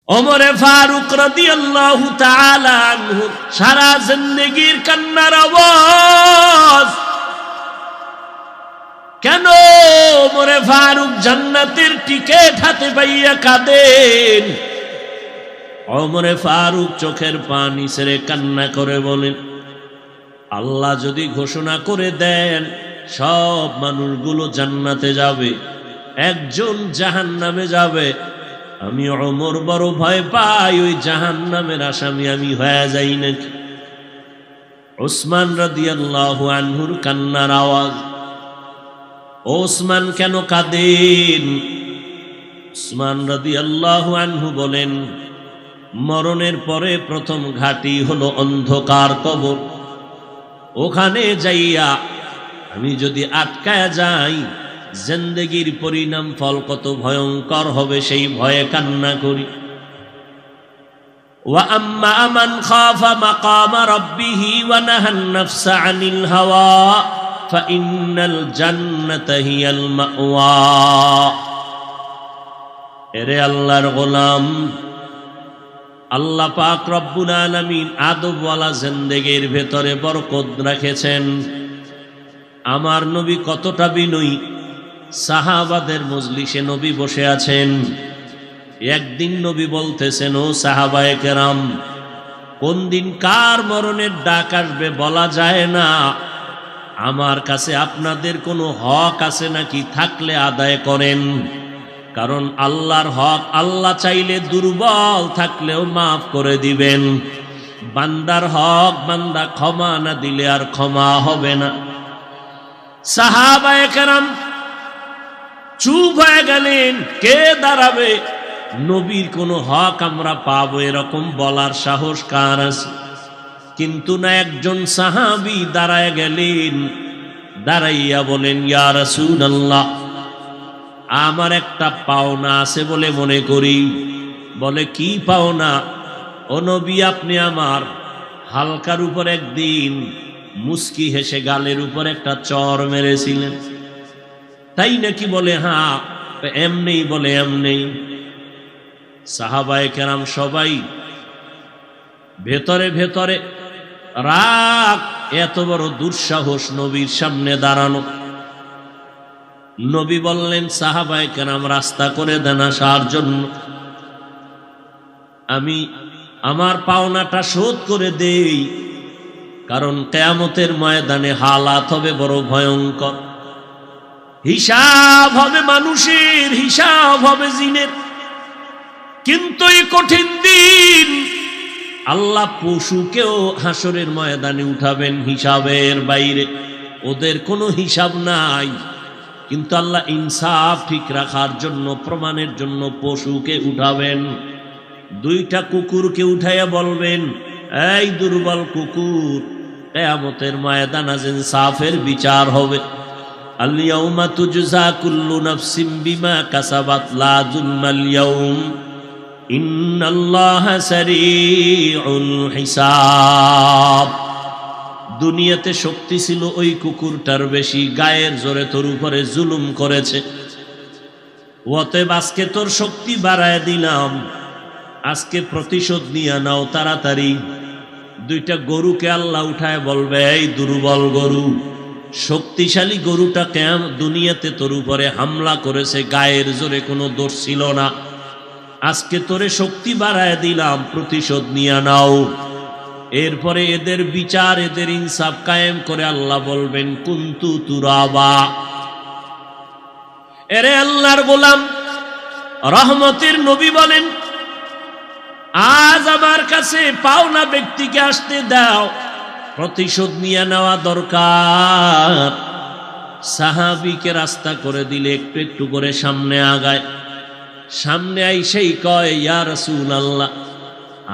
ওমরে ফারুক রাদিয়াল্লাহু তাআলা আনহু সারা জিন্দেগীর কান্নার আওয়াজ। কেন ওমরে ফারুক জান্নাতের টিকিট হাতে পাইয়া কাঁদেন? ওমরে ফারুক চোখের পানি ছেড়ে কান্না করে বলেন, আল্লাহ যদি ঘোষণা করে দেন সব মানুষগুলো জান্নাতে যাবে, একজন জাহান্নামে যাবে, আমি ওমর বড় ভয় পাই ওই জাহান্নামের আসামি আমি হয়ে যাই নাকি। উসমান রাদিয়াল্লাহু আনহুর কান্নার আওয়াজ। ওসমান কেন কাঁদেন? উসমান রাদিয়াল্লাহু আনহু বলেন, মরণের পরে প্রথম ঘাটি হলো অন্ধকার কবর। ওখানে যাইয়া আমি যদি আটকায়া যাই, জিন্দেগীর পরিণাম ফল কত ভয়ঙ্কর হবে সেই ভয়ে কান্না করি। ওয়া আম্মা মান খাফা মাকামা রাব্বিহি ওয়া নাহান নাফসা আনিল হাওয়া ফাইন্নাল জান্নাতা হিয়াল মাওয়া। এরে আল্লাহর গোলাম, আল্লাহ পাক রব্বুল আলামিন আদবওয়ালা জিন্দেগীর ভেতরে বরকত রেখেছেন। আমার নবী কতটা বিনয়ী। সাহাবাদের মজলিসে নবী বসে আছেন। একদিন নবী বলতেছেন, ও সাহাবায়ে কেরাম, কোন দিন কার মরণের ডাক আসবে বলা যায় না। আমার কাছে আপনাদের কোনো হক আছে নাকি? থাকলে আদায় করেন, কারণ আল্লাহর হক আল্লাহ চাইলে দুর্বল থাকলেও মাফ করে দিবেন। বান্দার হক বান্দা ক্ষমা না দিলে আর ক্ষমা হবে না। সাহাবায়ে কেরাম চুপ হয়ে গেলেন। কে দাঁড়াবে? নবীর কোন হক আমরা পাবো এরকম বলার সাহস কার আছে? কিন্তু না, একজন সাহাবী দাঁড়ায় গেলেন। দাঁড়াইয়া বলেন, ইয়া রাসূলুল্লাহ, আমার একটা পাওনা আছে বলে মনে করি। বলে, কি পাওনা? ও নবী, আপনি আমার হালকার উপর একদিন মুস্কি হেসে গালের উপর একটা চর মেরেছিলেন, তাই নাকি? বলে, হ্যাঁ। এমনি? বলে, এমনি। সাহাবায়ে কেরাম সবাই ভেতরে ভেতরে রাগ, এত বড় দুঃসাহস নবীর সামনে দাঁড়ানো। নবী বললেন, সাহাবায়ে কেরাম রাস্তা করে দেন আসার জন্য, আমি আমার পাওনাটা শোধ করে দেই, কারণ কিয়ামতের ময়দানে হালাত হবে বড় ভয়ঙ্কর। হিসাব হবে মানুষের, হিসাব হবে জিনের। কিন্তু এই কঠিন দিন আল্লাহ পশুকেও হাসরের ময়দানে উঠাবেন হিসাবের বাইরে, ওদের কোনো হিসাব নাই। কিন্তু আল্লাহ ইনসাফ ঠিক রাখার জন্য, প্রমাণের জন্য পশুকে উঠাবেন। দুইটা কুকুরকে উঠাইয়া বলবেন, এই দুর্বল কুকুর, কিয়ামতের ময়দানে ইনসাফের বিচার হবে। আল-ইয়াউমা তুজজা কুল্লু নাফসিন বিমা কাসাবাত লা যুলমাল ইয়াউম ইন্নাল্লাহা সারিউল হিসাব। দুনিয়াতে শক্তি ছিল ওই কুকুরটার বেশি, গায়ের জোরে তোর উপরে জুলুম করেছে, অতএব আজকে তোর শক্তি বাড়ায় দিলাম, আজকে প্রতিশোধ নিয়ে নাও তাড়াতাড়ি। দুইটা গরুকে আল্লাহ উঠায় বলবে, এই দুর্বল গরু, শক্তিশালী গরুটা কেন দুনিয়াতে তোর উপরে হামলা করেছে, গায়ের জোরে কোনো দোষ ছিল না, আজকে তোরে শক্তি বাড়ায় দিলাম, প্রতিশোধ নিয়ে নাও। এরপরে এদের বিচার, এদের ইনসাফ কায়েম করে আল্লাহ বলবেন, কুনতু তুরাবা। এরে আল্লাহর গোলাম, রহমতের নবী বলেন, আজ আমার কাছে পাওনা ব্যক্তিকে আসতে দাও, প্রতিশোধ নিয়ে নেওয়া দরকার। সাহাবীকে রাস্তা করে দিলে একটু একটু করে সামনে আগায়। সামনে আইসেই কয়, ইয়া রাসূলুল্লাহ,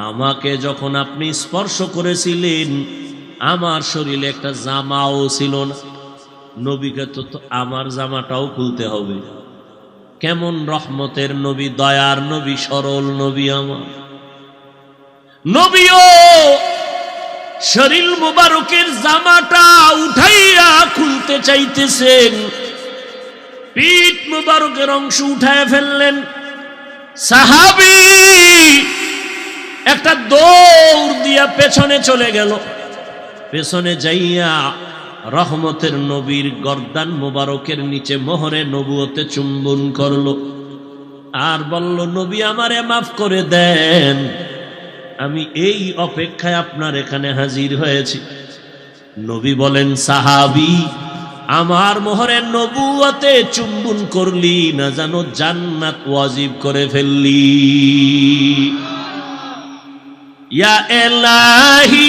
আমাকে যখন আপনি স্পর্শ করেছিলেন আমার শরীরে একটা জামাও ছিল না। নবীকে তো আমার জামাটাও খুলতে হবে। কেমন রহমতের নবী, দয়ার নবী, সরল নবী। আমার নবীও শরীর মুবারকের জামাটা উঠাইয়া খুলতে চাইতেছেন, পিঠ মুবারকের অংশ উঠায় ফেললেন। সাহাবী একটা দৌড় দিয়া পেছনে চলে গেল। পেছনে যাইয়া রহমতের নবীর গর্দান মোবারকের নিচে মোহরে নবুয়তে চুম্বন করলো আর বলল, নবী আমারে মাফ করে দেন, আমি এই অপেক্ষায় আপনার এখানে হাজির হয়েছি। নবী বলেন, সাহাবী, আমার মোহরে নবুয়তে চুম্বন করলি না জানো জান্নাত ওয়াজিব করে ফেললি। या इलाही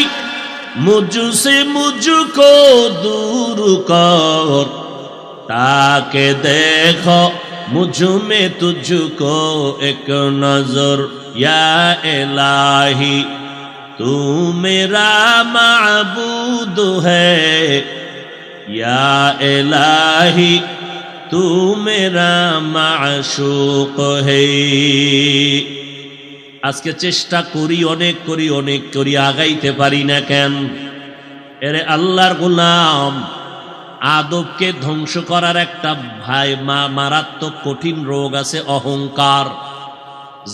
मुझसे मुझको दूर कर, ताके देखो मुझ में तुझको एक नजर। या इलाही तू मेरा माबूद है, या इलाही तू मेरा माशूक है। আজকে চেষ্টা করি, অনেক করি, আগাইতে পারি না কেন? এরে আল্লাহর গোলাম, আদবকে ধ্বংস করার একটা মারাত্মক কঠিন রোগ আছে, অহংকার।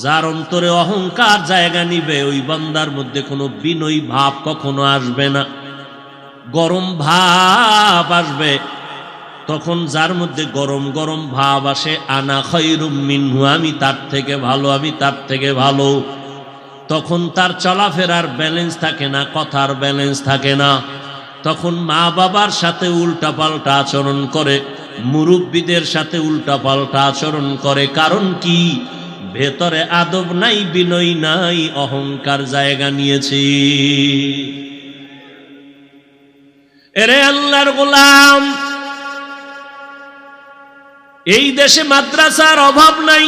যার অন্তরে অহংকার জায়গা নিবে, ওই বান্দার মধ্যে কোনো বিনয়ী ভাব কখনো আসবে না, গরম ভাব আসবে। তখন যার মধ্যে গরম গরম ভাব আসে, আনা খায়রুম মিনহু, আমি তার থেকে ভালো, আমি তার থেকে ভালো, তখন তার চলাফেরার ব্যালেন্স থাকে না, কথার ব্যালেন্স থাকে না। তখন মা বাবার সাথে উল্টাপাল্টা আচরণ করে, মুরব্বীদের সাথে উল্টাপাল্টা আচরণ করে। কারণ কি? ভেতরে আদব নাই, বিনয় নাই, অহংকার জায়গা নিয়েছে। এরে আল্লাহর গোলাম, এই দেশে মাদ্রাসার অভাব নাই,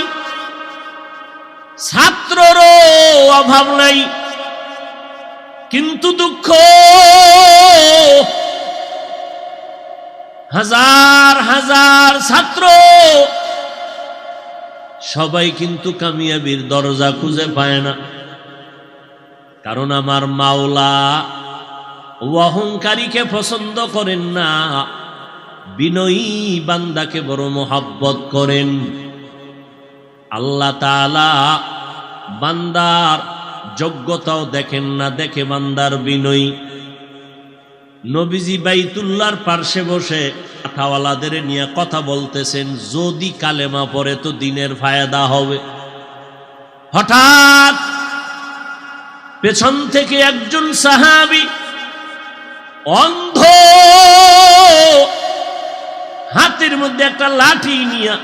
ছাত্ররও অভাব নাই, কিন্তু দুঃখ, হাজার হাজার ছাত্র সবাই কিন্তু কামিয়াবির দরজা খুঁজে পায় না। কারণ আমার মাওলা অহংকারীকে পছন্দ করেন না, বিনয়ী বান্দাকে বড় মোহাব্বত করেন। আল্লাহ তাআলা বান্দার যোগ্যতাও দেখেন না, দেখে বান্দার বিনয়ী। নবীজি বাইতুল্লাহর পার্শ্বে বসে কাঁথাওয়ালাদের নিয়ে কথা বলতেছেন, যদি কালেমা পড়ে তো দিনের ফায়দা হবে। হঠাৎ পেছন থেকে একজন সাহাবী অন্ধ, হাতের মধ্যে একটা লাঠি নিয়ে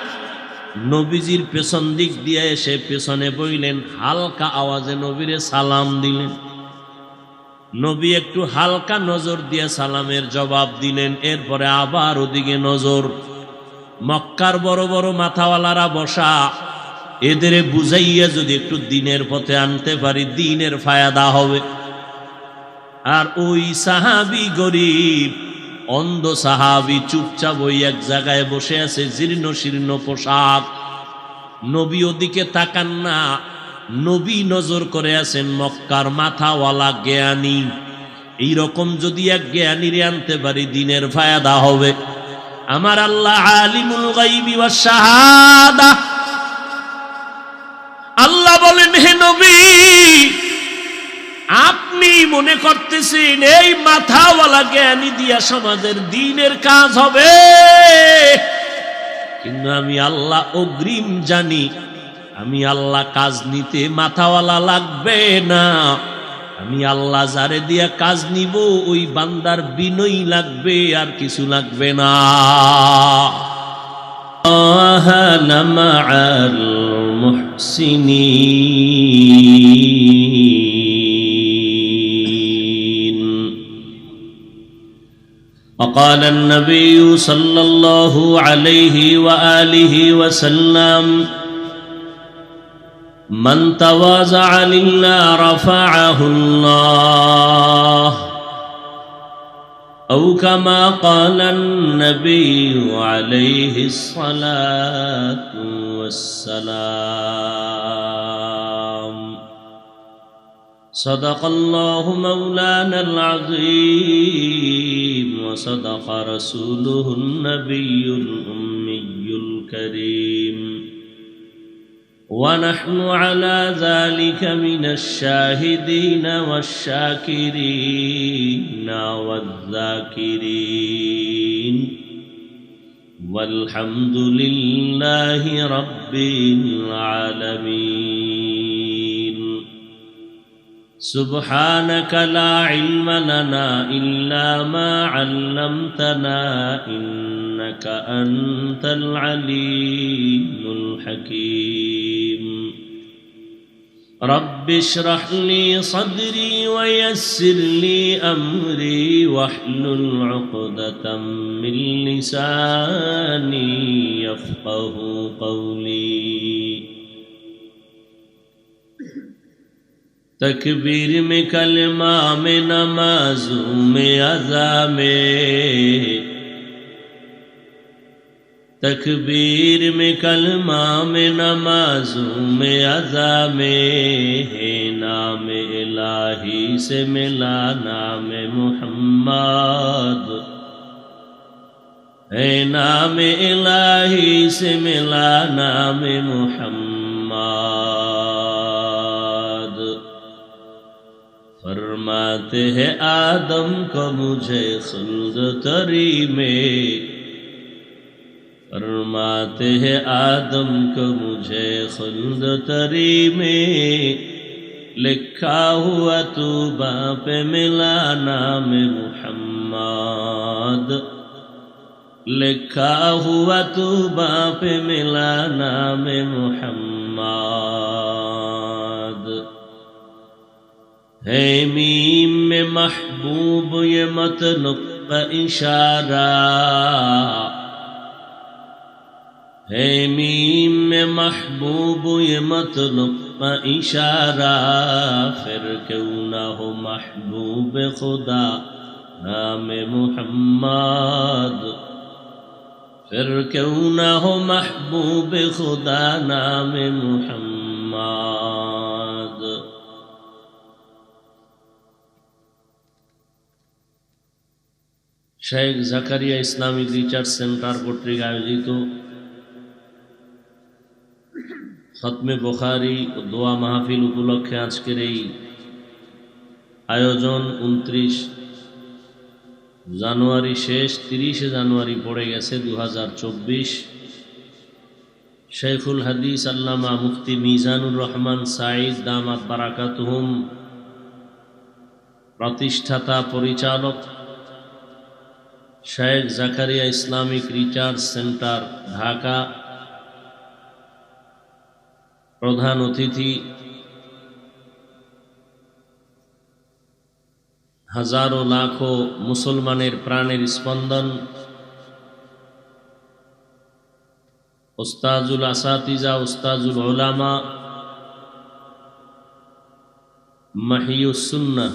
নবীজির পেছন দিক দিয়ে এসে পেছনে বইলেন, হালকা আওয়াজে নবীরে সালাম দিলেন। নবী একটু হালকা নজর দিয়ে সালামের জবাব দিলেন। এরপরে আবার ওদিকে নজর। মক্কার বড় বড় মাথাওয়ালারা বসা, এদের বুঝাইয়া যদি একটু দিনের পথে আনতে পারি, দিনের ফায়দা হবে। আর ওই সাহাবী গরিব অন্ধ সাহাবী চুপচাপ ওই এক জায়গায় বসে আছে, জীর্ণ শীর্ণ পোশাক। নবী ওদিকে তাকান না, নবী নজর করে আছেন মক্কার মাথাওয়ালা জ্ঞানী। এইরকম যদি এক জ্ঞানীরে আনতে পারি, দিনের ফায়দা হবে। আমার আল্লাহ আলিমুল গায়বি ওয়াস শাহাদা। আল্লাহ বলেন, হে নবী, আপনি মনে করতেছেন এই মাথাওয়ালা জ্ঞানী দিয়া সমাজের দ্বীনের কাজ হবে, কিন্তু আমি আল্লাহ অগ্রিম জানি, আমি আল্লাহ কাজ নিতে মাথাওয়ালা লাগবে না। আমি আল্লাহ যারে দিয়া কাজ নিব, ওই বান্দার বিনয়ী লাগবে, আর কিছু লাগবে না। মাআল মুহসিনিন। وقال النبي صلى الله عليه وآله وسلم: من تواضع لله رفعه الله، أو كما قال النبي عليه الصلاة والسلام. صدق الله مولانا العظيم، وصدق رسوله النبي الأمي الكريم. ونحن على ذلك من الشاهدين والشاكرين والذاكرين والحمد لله رب العالمين سبحانك لا علم لنا إلا ما علمتنا إنك أنت العليم الحكيم رب اشرح لي صدري ويسر لي أمري واحلل عقدة من لساني يفقه قولي تکبیر میں کلمہ میں نمازوں میں اذا میں تکبیر میں کلمہ میں نمازوں میں اذا میں ہے نام الہی سے ملا نام محمد ہے نام الہی سے ملا نام محمد فرماتے ہیں آدم کو مجھے خلد تری میں فرماتے ہیں آدم کو مجھے خلد تری میں لکھا ہوا توبہ پہ ملا نام محمد لکھا ہوا توبہ پہ ملا نام محمد ہے میم میں محبوب یہ مطلب کا اشارہ ہے میم میں محبوب یہ مطلب کا اشارہ پھر کیوں نہ ہو محبوب خدا نام محمد پھر کیوں نہ ہو محبوب خدا نام محمد Sheikh Zakaria Islamic research centre কর্তৃক আয়োজিত খতমে বুখারী ও দোয়া মাহফিল উপলক্ষে আজকের এই আয়োজন 29 জানুয়ারি শেষ 30 জানুয়ারি পড়ে গেছে 2024 শেখুল হাদিস আল্লামা মুফতি মিজানুর রহমান সাঈদ দামাত বারাকাতুহুম প্রতিষ্ঠাতা পরিচালক Sheikh Zakaria Islamic research centre Dhaka প্রধান অতিথি হাজারো লাখো মুসলমানের প্রাণের স্পন্দন উস্তাজুল আসাতিজা উস্তাজুল উলামা মাহিউস সুন্নাহ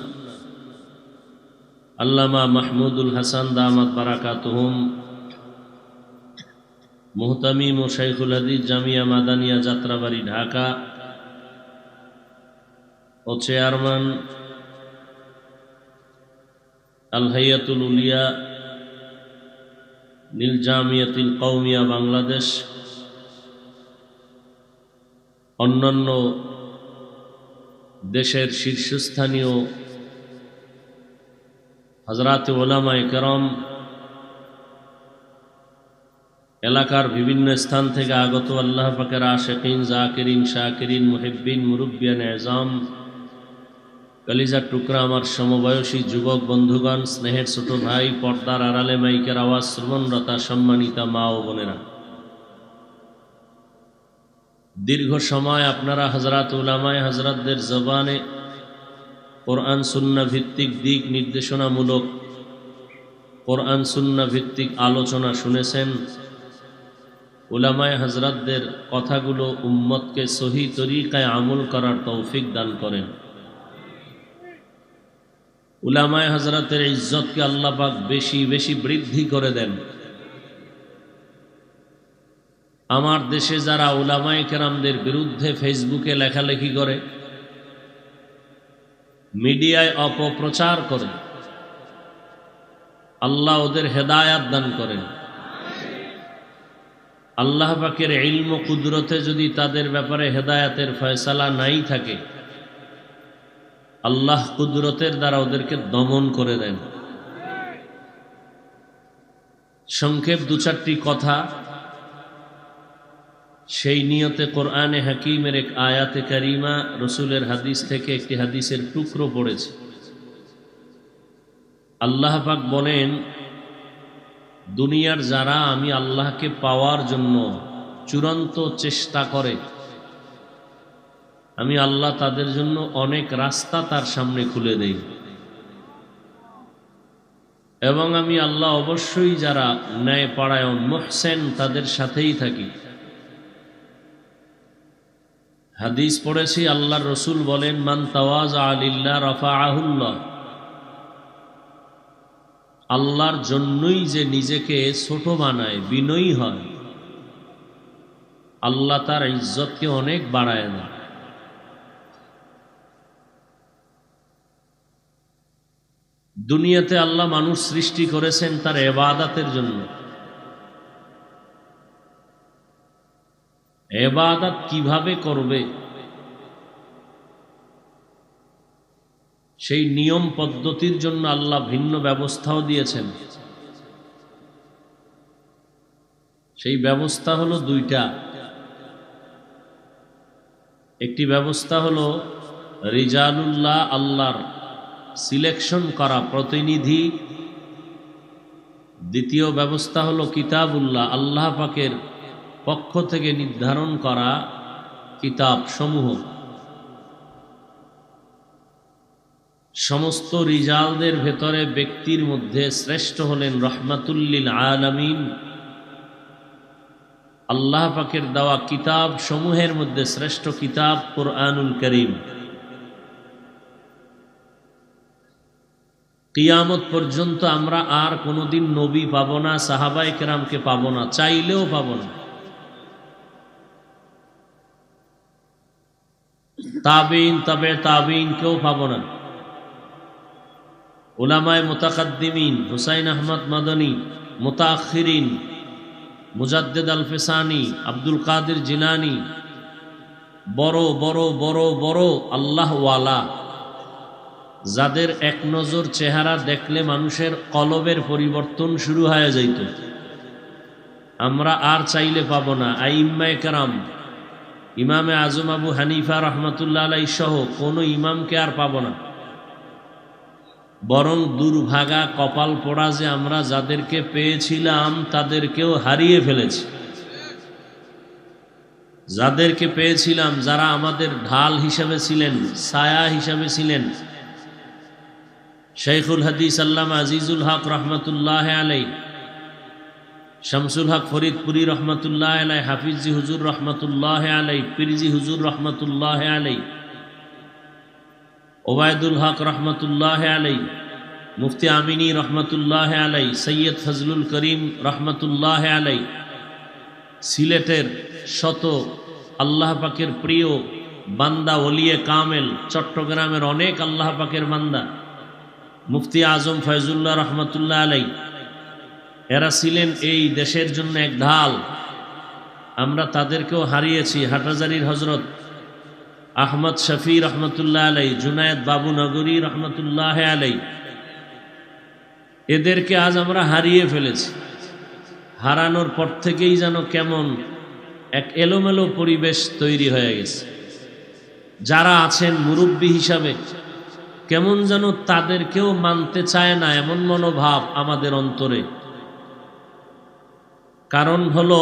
আল্লামা মাহমুদুল হাসান দামাত বারাকাতুহুম মুহতামিম ও শাইখুল হাদিস জামিয়া মাদানিয়া যাত্রাবাড়ি ঢাকা ও চেয়ারম্যান আল হাইয়াতুল উলিয়া নীল জামিয়াতুল কওমিয়া বাংলাদেশ অন্যান্য দেশের শীর্ষস্থানীয় হযরত উলামায়ে কেরাম এলাকার বিভিন্ন স্থান থেকে আগত আল্লাহ পাকের আশিকিন জাকিরিন শাকিরিন মুহিব্বিন মুরব্বিয়ান এজাম কলিজার টুকরা আমার সমবয়সী যুবক বন্ধুগণ স্নেহের ছোট ভাই পর্দার আড়ালে মাইকের আওয়াজ শ্রবণরতা সম্মানিতা মা ও বোনেরা দীর্ঘ সময় আপনারা হযরত উলামায়ে হযরতদের জবানে কোরআন সুন্নাহ ভিত্তিক দিক নির্দেশনামূলক কোরআন সুন্নাহ ভিত্তিক আলোচনা শুনেছেন উলামায়ে হযরতদের কথাগুলো উম্মতকে সহি তরিকায় আমল করার তৌফিক দান করেন উলামায়ে হযরতের ইজ্জতকে আল্লাহ পাক বেশি বেশি বৃদ্ধি করে দেন আমার দেশে যারা উলামায়ে কেরামদের বিরুদ্ধে ফেসবুকে লেখালেখি করে মিডিয়ায় অপপ্রচার করে আল্লাহ ওদের হেদায়াত দান করেন আল্লাহ পাকের ইলম ও কুদরতে যদি তাদের ব্যাপারে হেদায়েতের ফয়সালা নাই থাকে, আল্লাহ কুদরতের দ্বারা ওদেরকে দমন করে দেন। সংক্ষেপ দু চারটি কথা, সেই নিয়তে কোরআনে হাকিমের এক আয়াতে কারিমা, রসুলের হাদিস থেকে একটি হাদিসের টুকরো পড়েছে। আল্লাহ পাক বলেন, দুনিয়ার যারা আমি আল্লাহকে পাওয়ার জন্য চূড়ান্ত চেষ্টা করে, আমি আল্লাহ তাদের জন্য অনেক রাস্তা তার সামনে খুলে দেই, এবং আমি আল্লাহ অবশ্যই যারা ন্যায়পরায়ণ মুহসেন তাদের সাথেই থাকি। হাদিস পড়েছি, আল্লাহর রসুল বলেন, মান তাওয়াজা লিল্লাহ রাফাআহুল্লাহ, আল্লাহর জন্যই যে নিজেকে ছোট বানায়, বিনয়ী হয়, আল্লাহ তার ইজ্জতকে অনেক বাড়ায় দেয়। দুনিয়াতে আল্লাহ মানুষ সৃষ্টি করেছেন তার ইবাদতের জন্য। ইবাদত কিভাবে করবে সেই নিয়ম পদ্ধতির জন্য আল্লাহ ভিন্ন ব্যবস্থাও দিয়েছেন। সেই ব্যবস্থা হলো দুইটা। একটি ব্যবস্থা হলো রিজালুল্লাহ, আল্লাহর সিলেকশন করা প্রতিনিধি। দ্বিতীয় ব্যবস্থা হলো কিতাবুল্লাহ, আল্লাহ পাকের পক্ষ থেকে নির্ধারণ করা কিতাব সমূহ। সমস্ত রিজালদের ভেতরে ব্যক্তির মধ্যে শ্রেষ্ঠ হলেন রহমাতুল্লিল আলামিন। আল্লাহ পাকের দেওয়া কিতাব সমূহের মধ্যে শ্রেষ্ঠ কিতাব কুরআনুল কারীম। কিয়ামত পর্যন্ত আমরা আর কোনোদিন নবী পাব না, সাহাবায়ে কেরামকে পাব না, চাইলেও পাব না। তাবিন, তবে তাবিন কেউ পাব না। উলামায়ে মুতাকাদ্দিমিন, হুসাইন আহমদ মাদানী, মুতাআখিরিন, মুজাদ্দিদ আল ফিসানি, আব্দুল কাদের জিলানী, বড় বড় বড় বড় আল্লাহওয়ালা, যাদের এক নজর চেহারা দেখলে মানুষের কলবের পরিবর্তন শুরু হয়ে যাইত, আমরা আর চাইলে পাব না। আইম্মায়ে কেরাম, ইমামে আজম আবু হানিফা রহমতুল্লাহ আলাইহি সহ কোনো ইমামকে আর পাব না। বরং দুর্ভাগা কপাল পোড়া যে আমরা যাদেরকে পেয়েছিলাম তাদেরকেও হারিয়ে ফেলেছি। যাদেরকে পেয়েছিলাম, যারা আমাদের ঢাল হিসাবে ছিলেন, ছায়া হিসাবে ছিলেন, শাইখুল হাদিস আল্লামা আজিজুল হক রহমতুল্লাহ আলাই, শামসুল হক ফরিদপুরি রহমতুল্লাহ আলাই, হাফিজি হুজুর রহমতুল্লাহ আলাই, পিরজি হুজুর রহমতুল্লাহ আলাই, ওবায়দুল হক রহমতুল্লাহ আলাই, মুফতি আমিনী রহমতুল্লাহ আলাই, সৈয়দ ফজলুল করিম রহমতুল্লাহ আলাই, সিলেটের শত আল্লাহ পাকের প্রিয় বান্দা ওলিয়ে কামেল, চট্টগ্রামের অনেক আল্লাহ পাকের বান্দা, মুফতি আজম ফয়জুল্লাহ রহমতুল্লাহ আলাই, এরা ছিলেন এই দেশের জন্য এক ঢাল। আমরা তাদেরকেও হারিয়েছি। হাটহাজারীর হজরত আহমদ শফি রহমতুল্লাহ আলাই, জুনায়েদ বাবু নগরী রহমতুল্লাহ আলাই, এদেরকে আজ আমরা হারিয়ে ফেলেছি। হারানোর পর থেকেই যেন কেমন এক এলোমেলো পরিবেশ তৈরি হয়ে গেছে। যারা আছেন মুরব্বী হিসাবে, কেমন যেন তাদেরকেও মানতে চায় না, এমন মনোভাব আমাদের অন্তরে। কারণ হলো,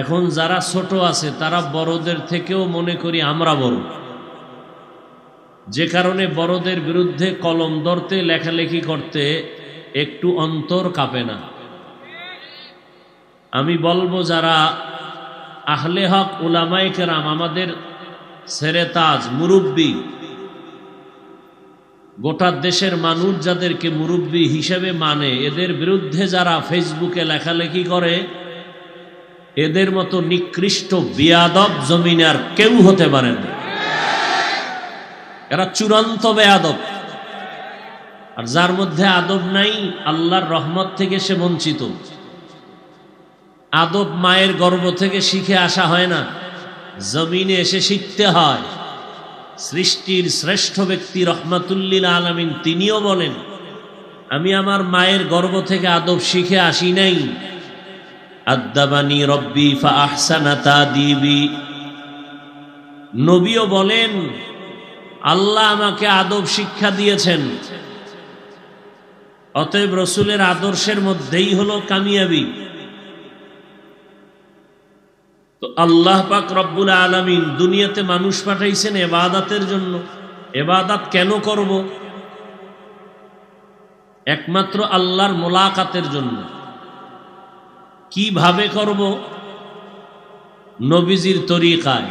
এখন যারা ছোট আছে তারা বড়দের থেকেও মনে করি আমরা বড়, যে কারণে বড়দের বিরুদ্ধে কলম ধরতে, লেখালেখি করতে একটু অন্তর কাঁপে না। আমি বলবো, যারা আহলে হক উলামায়ে কেরাম, আমাদের সেরেতাজ মুরব্বী, গোটা দেশের মানুষ যাদেরকে মুরব্বী হিসেবে মানে, এদের বিরুদ্ধে যারা ফেসবুকে লেখালেখি করে, এদের মতো নিকৃষ্ট বেয়াদব জমিনে আর কেউ হতে পারে না। এরা চূড়ান্ত বেয়াদব। আর যার মধ্যে আদব নাই, আল্লাহর রহমত থেকে সে বঞ্চিত। আদব মায়ের গর্ভ থেকে শিখে আসা হয় না, জমিনে এসে শিখতে হয়। সৃষ্টির শ্রেষ্ঠ ব্যক্তি রহমাতুল্লিল আলামিন তিনিও বলেন, আমি আমার মায়ের গর্ভ থেকে আদব শিখে আসি নাই। আদ্দাবানি রব্বি ফা আহসানা তাদিবি। নবীও বলেন, আল্লাহ আমাকে আদব শিক্ষা দিয়েছেন। অতএব রসুলের আদর্শের মধ্যেই হলো কামিয়াবি। তো আল্লাহ পাক রব্বুল আলামিন দুনিয়াতে মানুষ পাঠাইছেন ইবাদতের জন্য। ইবাদত কেন করব? একমাত্র আল্লাহর মোলাকাতের জন্য। কিভাবে করব? নবীজির তরিকায়।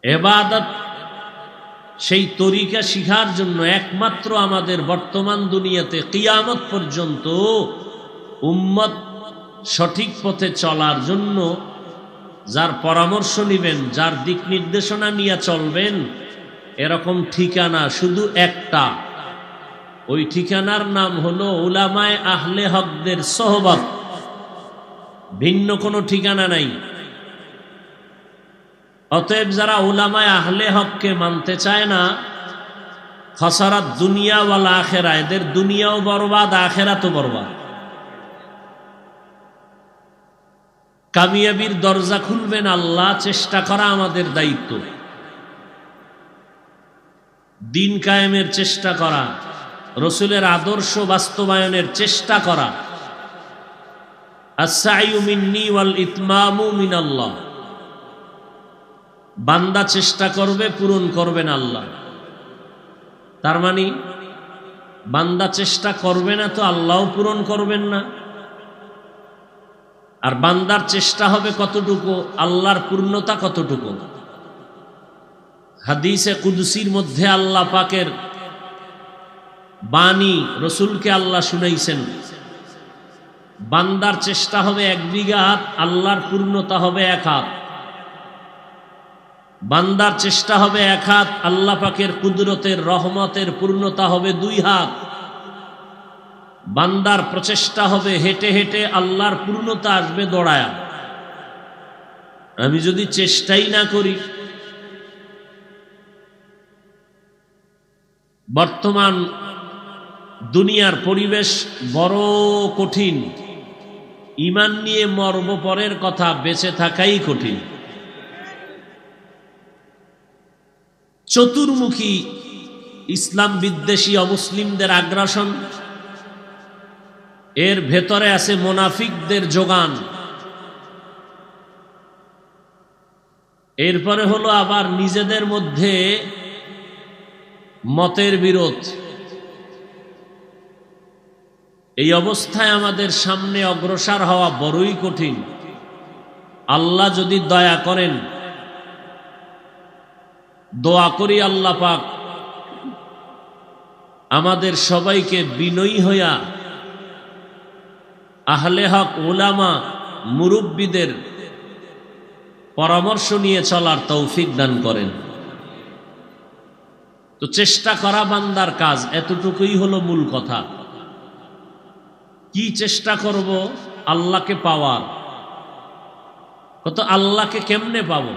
ইবাদত সেই তরিকা শিখার জন্য একমাত্র আমাদের বর্তমান দুনিয়াতে কিয়ামত পর্যন্ত উম্মত সঠিক পথে চলার জন্য যার পরামর্শ নিবেন, যার দিক নির্দেশনা নিয়ে চলবেন, এরকম ঠিকানা শুধু একটা। ওই ঠিকানার নাম হলো উলামায়ে আহলে হকদের সোহবত। ভিন্ন কোনো ঠিকানা নাই। অতএব যারা উলামায়ে আহলে হককে মানতে চায় না, খসারাত দুনিয়া ওয়াল আখিরা, এদের দুনিয়াও বরবাদ, আখিরাতও বরবাদ। কামিয়াবির দরজা খুলবেন আল্লাহ, চেষ্টা করা আমাদের দায়িত্ব। দিন কায়েমের চেষ্টা করা, রসুলের আদর্শ বাস্তবায়নের চেষ্টা করা। আস-সাইয়ু মিন্নি ওয়াল ইতমামু মিনাল্লাহ। বান্দা চেষ্টা করবে, পূরণ করবেন আল্লাহ। তার মানে বান্দা চেষ্টা করবে না তো আল্লাহও পূরণ করবেন না। আর বান্দার চেষ্টা হবে কতটুকু, আল্লাহর পূর্ণতা কতটুকু। হাদিসে কুদসির মধ্যে আল্লাহ পাকের বাণী রসুলকে আল্লাহ শুনাইছেন, বান্দার চেষ্টা হবে 1 বিঘা হাত, আল্লাহর পূর্ণতা হবে 1 হাত। বান্দার চেষ্টা হবে 1 হাত, আল্লাহ পাকের কুদরতের রহমতের পূর্ণতা হবে 2 হাত। বান্দার প্রচেষ্টা হবে হেঁটে হেঁটে, আল্লাহর পূর্ণতা আসবে দৌড়ায়া। আমি যদি চেষ্টাই না করি, বর্তমান দুনিয়ার পরিবেশ বড় কঠিন। ঈমান নিয়ে মরব পরের কথা, বেঁচে থাকাই কঠিন। চতুর্মুখী ইসলাম বিদ্বেষী অমুসলিমদের আগ্রাসন, এর ভেতরে আছে মুনাফিকদের যোগান। এরপরে হলো আবার নিজেদের মধ্যে মতের বিরোধ। এই অবস্থায় আমাদের সামনে অগ্রসর হওয়া বড়ই কঠিন। আল্লাহ যদি দয়া করেন, দোয়া করি আল্লাহ পাক আমাদের সবাইকে বিনয়ী হইয়া আহলে হক উলামা মুরব্বীদের পরামর্শ নিয়ে চলার তৌফিক দান করেন। তো চেষ্টা করা বান্দার কাজ, এতটুকুই হলো মূল কথা। কি চেষ্টা করব? আল্লাহকে পাওয়ার। কত আল্লাহকে কেমনে পাবো?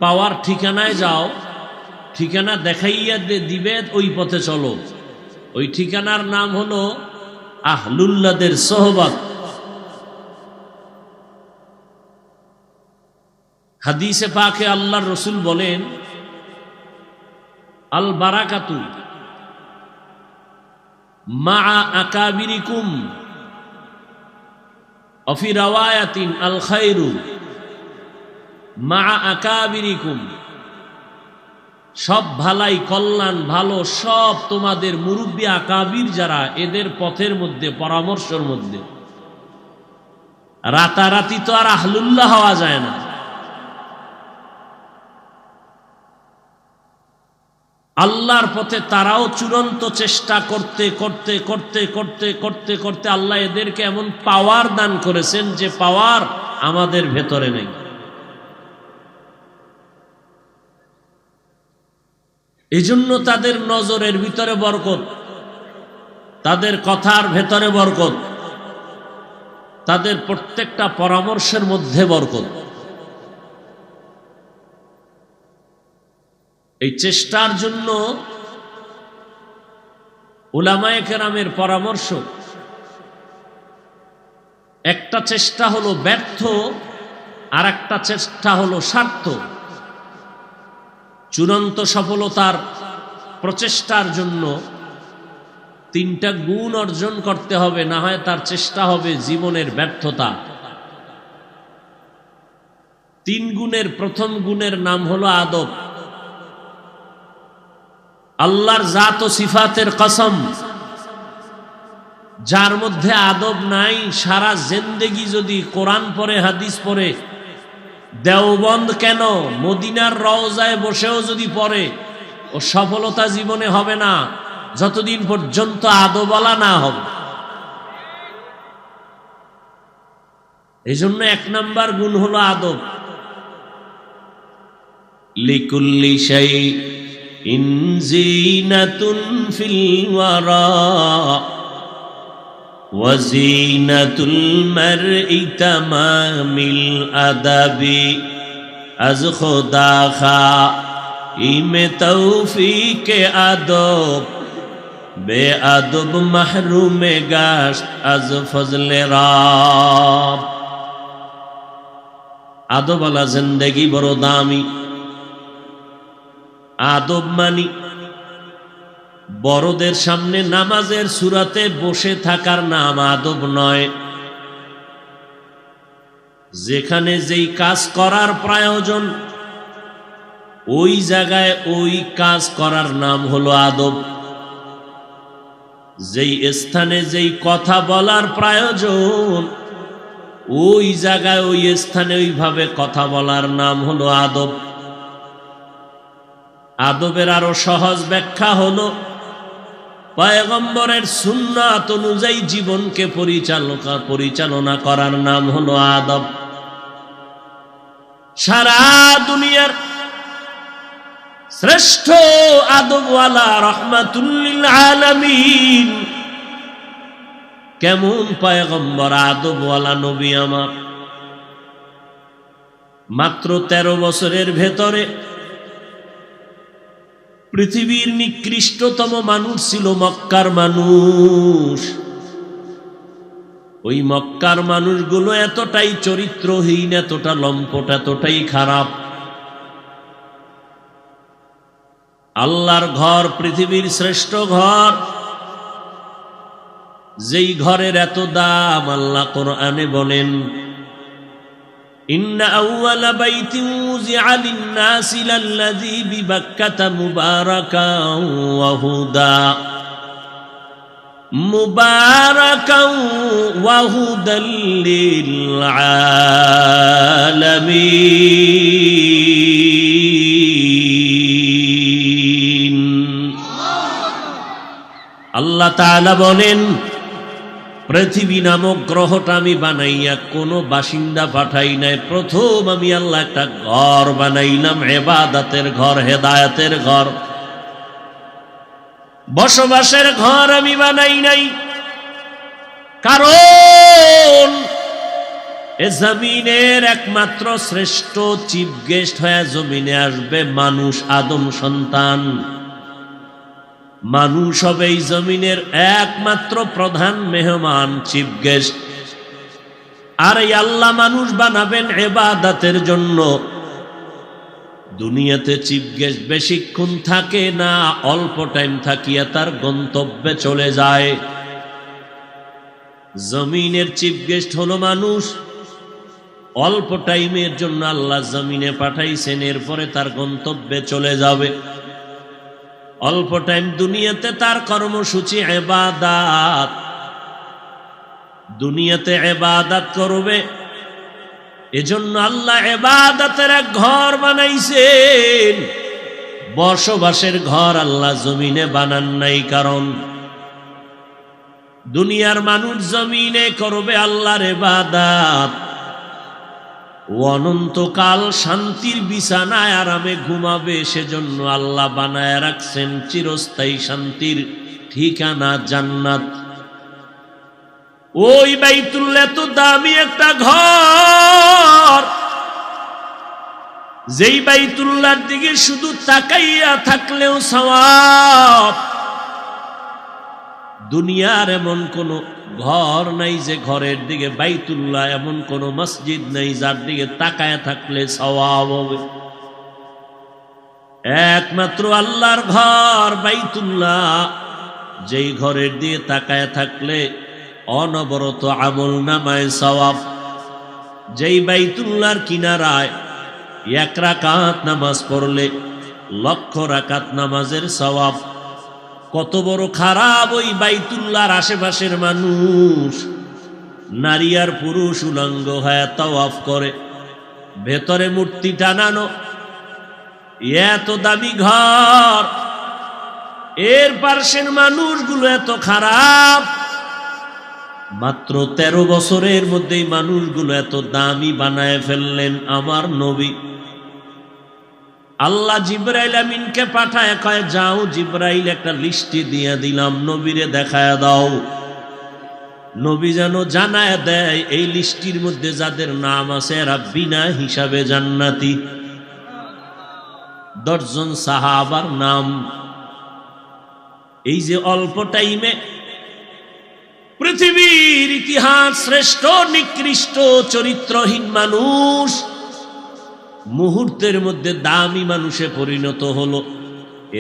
পাওয়ার ঠিকানায় যাও, ঠিকানা দেখাইয়া দিবে, ওই পথে চলো। ওই ঠিকানার নাম হলো আহলুল্লাহদের সোহবত। হাদিসে পাকে আল্লাহর রসুল বলেন, আল বারাকাতু মা আকাবিরিকুম অফি রাওয়ায়াতিন আল খায়রু মা আকাবিরিকুম। সব ভালাই, কল্যাণ, ভালো সব তোমাদের মুরব্বী আকাবির যারা, এদের পথের মধ্যে, পরামর্শের মধ্যে। রাতারাতি তো আর আহলুল্লাহ হওয়া যায় না। আল্লাহর পথে তারাও চূড়ান্ত চেষ্টা করতে করতে করতে করতে করতে করতে আল্লাহ এদেরকে এমন পাওয়ার দান করেছেন যে পাওয়ার আমাদের ভেতরে নেই। এজন্য তাদের নজরের ভিতরে বরকত, তাদের কথার ভেতরে বরকত, তাদের প্রত্যেকটা পরামর্শের মধ্যে বরকত। এই চেষ্টার জন্য উলামায়ে কেরামের পরামর্শ, একটা চেষ্টা হলো ব্যর্থ, আর একটা চেষ্টা হলো স্বার্থ। চূড়ান্ত সফলতার প্রচেষ্টার জন্য তিনটা গুণ অর্জন করতে হবে, না হয় তার চেষ্টা হবে জীবনের ব্যর্থতা। তিন গুণের প্রথম গুণের নাম হলো আদব। আল্লাহর জাত ও সিফাতের কসম, যার মধ্যে আদব নাই, সারা জিন্দেগি যদি কোরআন পড়ে হাদিস পড়ে, দেওবন্দ কেন মদিনার রওজায় বসেও যদি পড়ে, ও সফলতা জীবনে হবে না যতদিন পর্যন্ত আদবওয়ালা না হবে। এই জন্য এক নাম্বার গুণ হলো আদব। লিকুল্লি শাইইন যিনাতুন ফিল ওয়ারা ওয়া যিনাতুল মারই তামামিল আদাবি আজ খোদা খা ইমে তৌফিকে আদব বে আদব মাহরুমে গাশত আজ ফজলে রাব। আদবওয়ালা জিন্দেগি বড় দামি। আদব মানি বড়দের সামনে নামাজের সুরাতে বসে থাকার নাম আদব নয়। যেখানে যেই কাজ করার প্রয়োজন ওই জায়গায় ওই কাজ করার নাম হলো আদব। যেই স্থানে যেই কথা বলার প্রয়োজন ওই জায়গায় ওই স্থানে ওইভাবে কথা বলার নাম হলো আদব। আদবের আরো সহজ ব্যাখ্যা হলো পয়গম্বরের সুন্নাত অনুযায়ী জীবনকে পরিচালনা করার নাম হলো আদব। সারা দুনিয়ার শ্রেষ্ঠ আদবওয়ালা রহমাতুল লিল আলামিন কেমন পয়গম্বর, আদবওয়ালা নবী আমার। মাত্র 13 বছরের ভেতরে পৃথিবীর নিকৃষ্টতম মানুষ ছিল মক্কার মানুষ। ওই মক্কার মানুষগুলো এতটাই চরিত্রহীন, এতটা লম্পট, এতটাই খারাপ। আল্লাহর ঘর পৃথিবীর শ্রেষ্ঠ ঘর, যেই ঘরের এত দাম আল্লাহ কোরআনে বলেন ইন্না আউওয়ালা বাইতিন উযিআ লিন-নাসি লাল্লাযী বিবাক্কাতা মুবারাকান ওয়া হুদা লিল আলামিন। আল্লাহ তাআলা বলেন পৃথিবী নামক গ্রহটা আমি বানাইয়া কোনো বাসিন্দা পাঠাই নাই। প্রথম আমি আল্লাহ একটা ঘর বানাইলাম, ইবাদতের ঘর, হেদায়েতের ঘর, বসবাসের ঘর আমি বানাই নাই। কারণ এ জমিনের একমাত্র শ্রেষ্ঠ চিফ গেস্ট হয়ে জমিনে আসবে মানুষ, আদম সন্তান। মানুষ হবে এই জমিনের একমাত্র প্রধান মেহমান, চিফ গেস্ট। আর এই আল্লাহ মানুষ বানাবেন ইবাদতের জন্য। দুনিয়াতে চিফ গেস্ট বেশিক্ষণ থাকে না, অল্প টাইম থাকিয়া তার গন্তব্যে চলে যায়। জমিনের চিফ গেস্ট হলো মানুষ। অল্প টাইমের জন্য আল্লাহ জমিনে পাঠাইছেন, এরপরে তার গন্তব্যে চলে যাবে। অল্প টাইম দুনিয়াতে তার কর্মসূচি ইবাদত। দুনিয়াতে ইবাদত করবে, এজন্য আল্লাহ ইবাদতের এক ঘর বানাইছেন। বসবাসের ঘর আল্লাহ জমিনে বানান নাই। কারণ দুনিয়ার মানুষ জমিনে করবে আল্লাহর ইবাদত, অনন্তকাল শান্তির বিছানায় আরামে ঘুমাবে। সেজন্য আল্লাহ বানায় রাখছেন চিরস্থায়ী শান্তির ঠিকানা জান্নাত। ওই বাইতুল্লাহ তো দামি একটা ঘর, যেই বাইতুল্লাহর দিকে শুধু তাকাইয়া থাকলেও সওয়াব। দুনিয়ার এমন কোন ঘর নাই যে ঘরের দিকে বাইতুল্লাহ, এমন কোন মসজিদ নাই যার দিকে তাকায় থাকলে সওয়াব হবে। একমাত্র আল্লাহর ঘর বাইতুল্লাহ, যেই ঘরের দিকে তাকায় থাকলে অনবরত আমল নামায় সওয়াব। যেই বাইতুল্লাহর কিনারায় এক রাকাত নামাজ পড়লে লক্ষ রাকাত নামাজের সওয়াব। কত বড় খারাপ ওই বাইতুল্লাহর আশেপাশের মানুষ, নারী আর পুরুষ উলঙ্গ হয়ে তাওয়াফ করে, ভেতরে মূর্তি টানানো। এত দামি ঘর, এর পার্শ্বের মানুষগুলো এত খারাপ। মাত্র 13 বছরের মধ্যেই মানুষগুলো এত দামি বানায় ফেললেন। আমার নবী, আল্লাহ জিবরাইল আমিনকে পাঠায়, কয় যাও জিবরাইল একটা লিস্টি দিয়ে দিলাম, নবীরে দেখায় দাও। নবী যেন জানায় দেয় এই লিস্টির মধ্যে যাদের নাম আছে এরা বিনা হিসাবে জান্নাতি। 10 জন সাহাবার নাম। এই যে অল্প টাইমে পৃথিবীর ইতিহাস শ্রেষ্ঠ নিকৃষ্ট চরিত্রহীন মানুষ মুহূর্তের মধ্যে দামি মানুষে পরিণত হলো।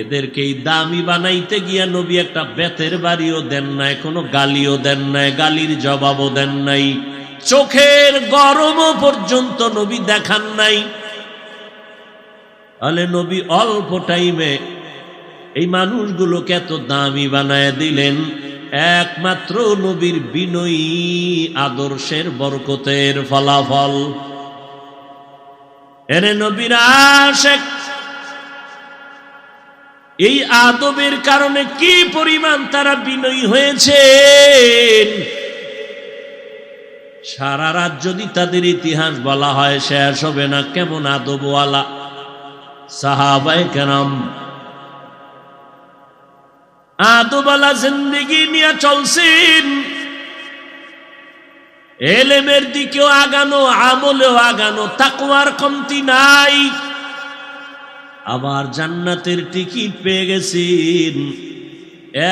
এদেরকেই দামি বানাইতে গিয়া নবী একটা বেতের বাড়িও দেন নাই, কোনো গালিও দেন নাই, গালির জবাবও দেন নাই, চোখের গরমও পর্যন্ত নবী দেখান নাই। তাহলে নবী অল্প টাইমে এই মানুষগুলোকে এত দামি বানায় দিলেন একমাত্র নবীর বিনয়ী আদর্শের বরকতের ফলাফল। এরে নবীর আশিক, এই আদবের কারণে কি পরিমাণ তারা বিনয়ী হয়েছেন। সারা রাত যদি তাদের ইতিহাস বলা হয় শেষ হবে না। কেমন আদবওয়ালা সাহাবায়ে কেরাম, আদবওয়ালা জিন্দেগি নিয়ে চলছেন। এলেমের দিকেও আগানো, আমলেও আগানো, তাকওয়ার কমতি নাই। আবার জান্নাতের টিকিট পেয়ে গেছেন।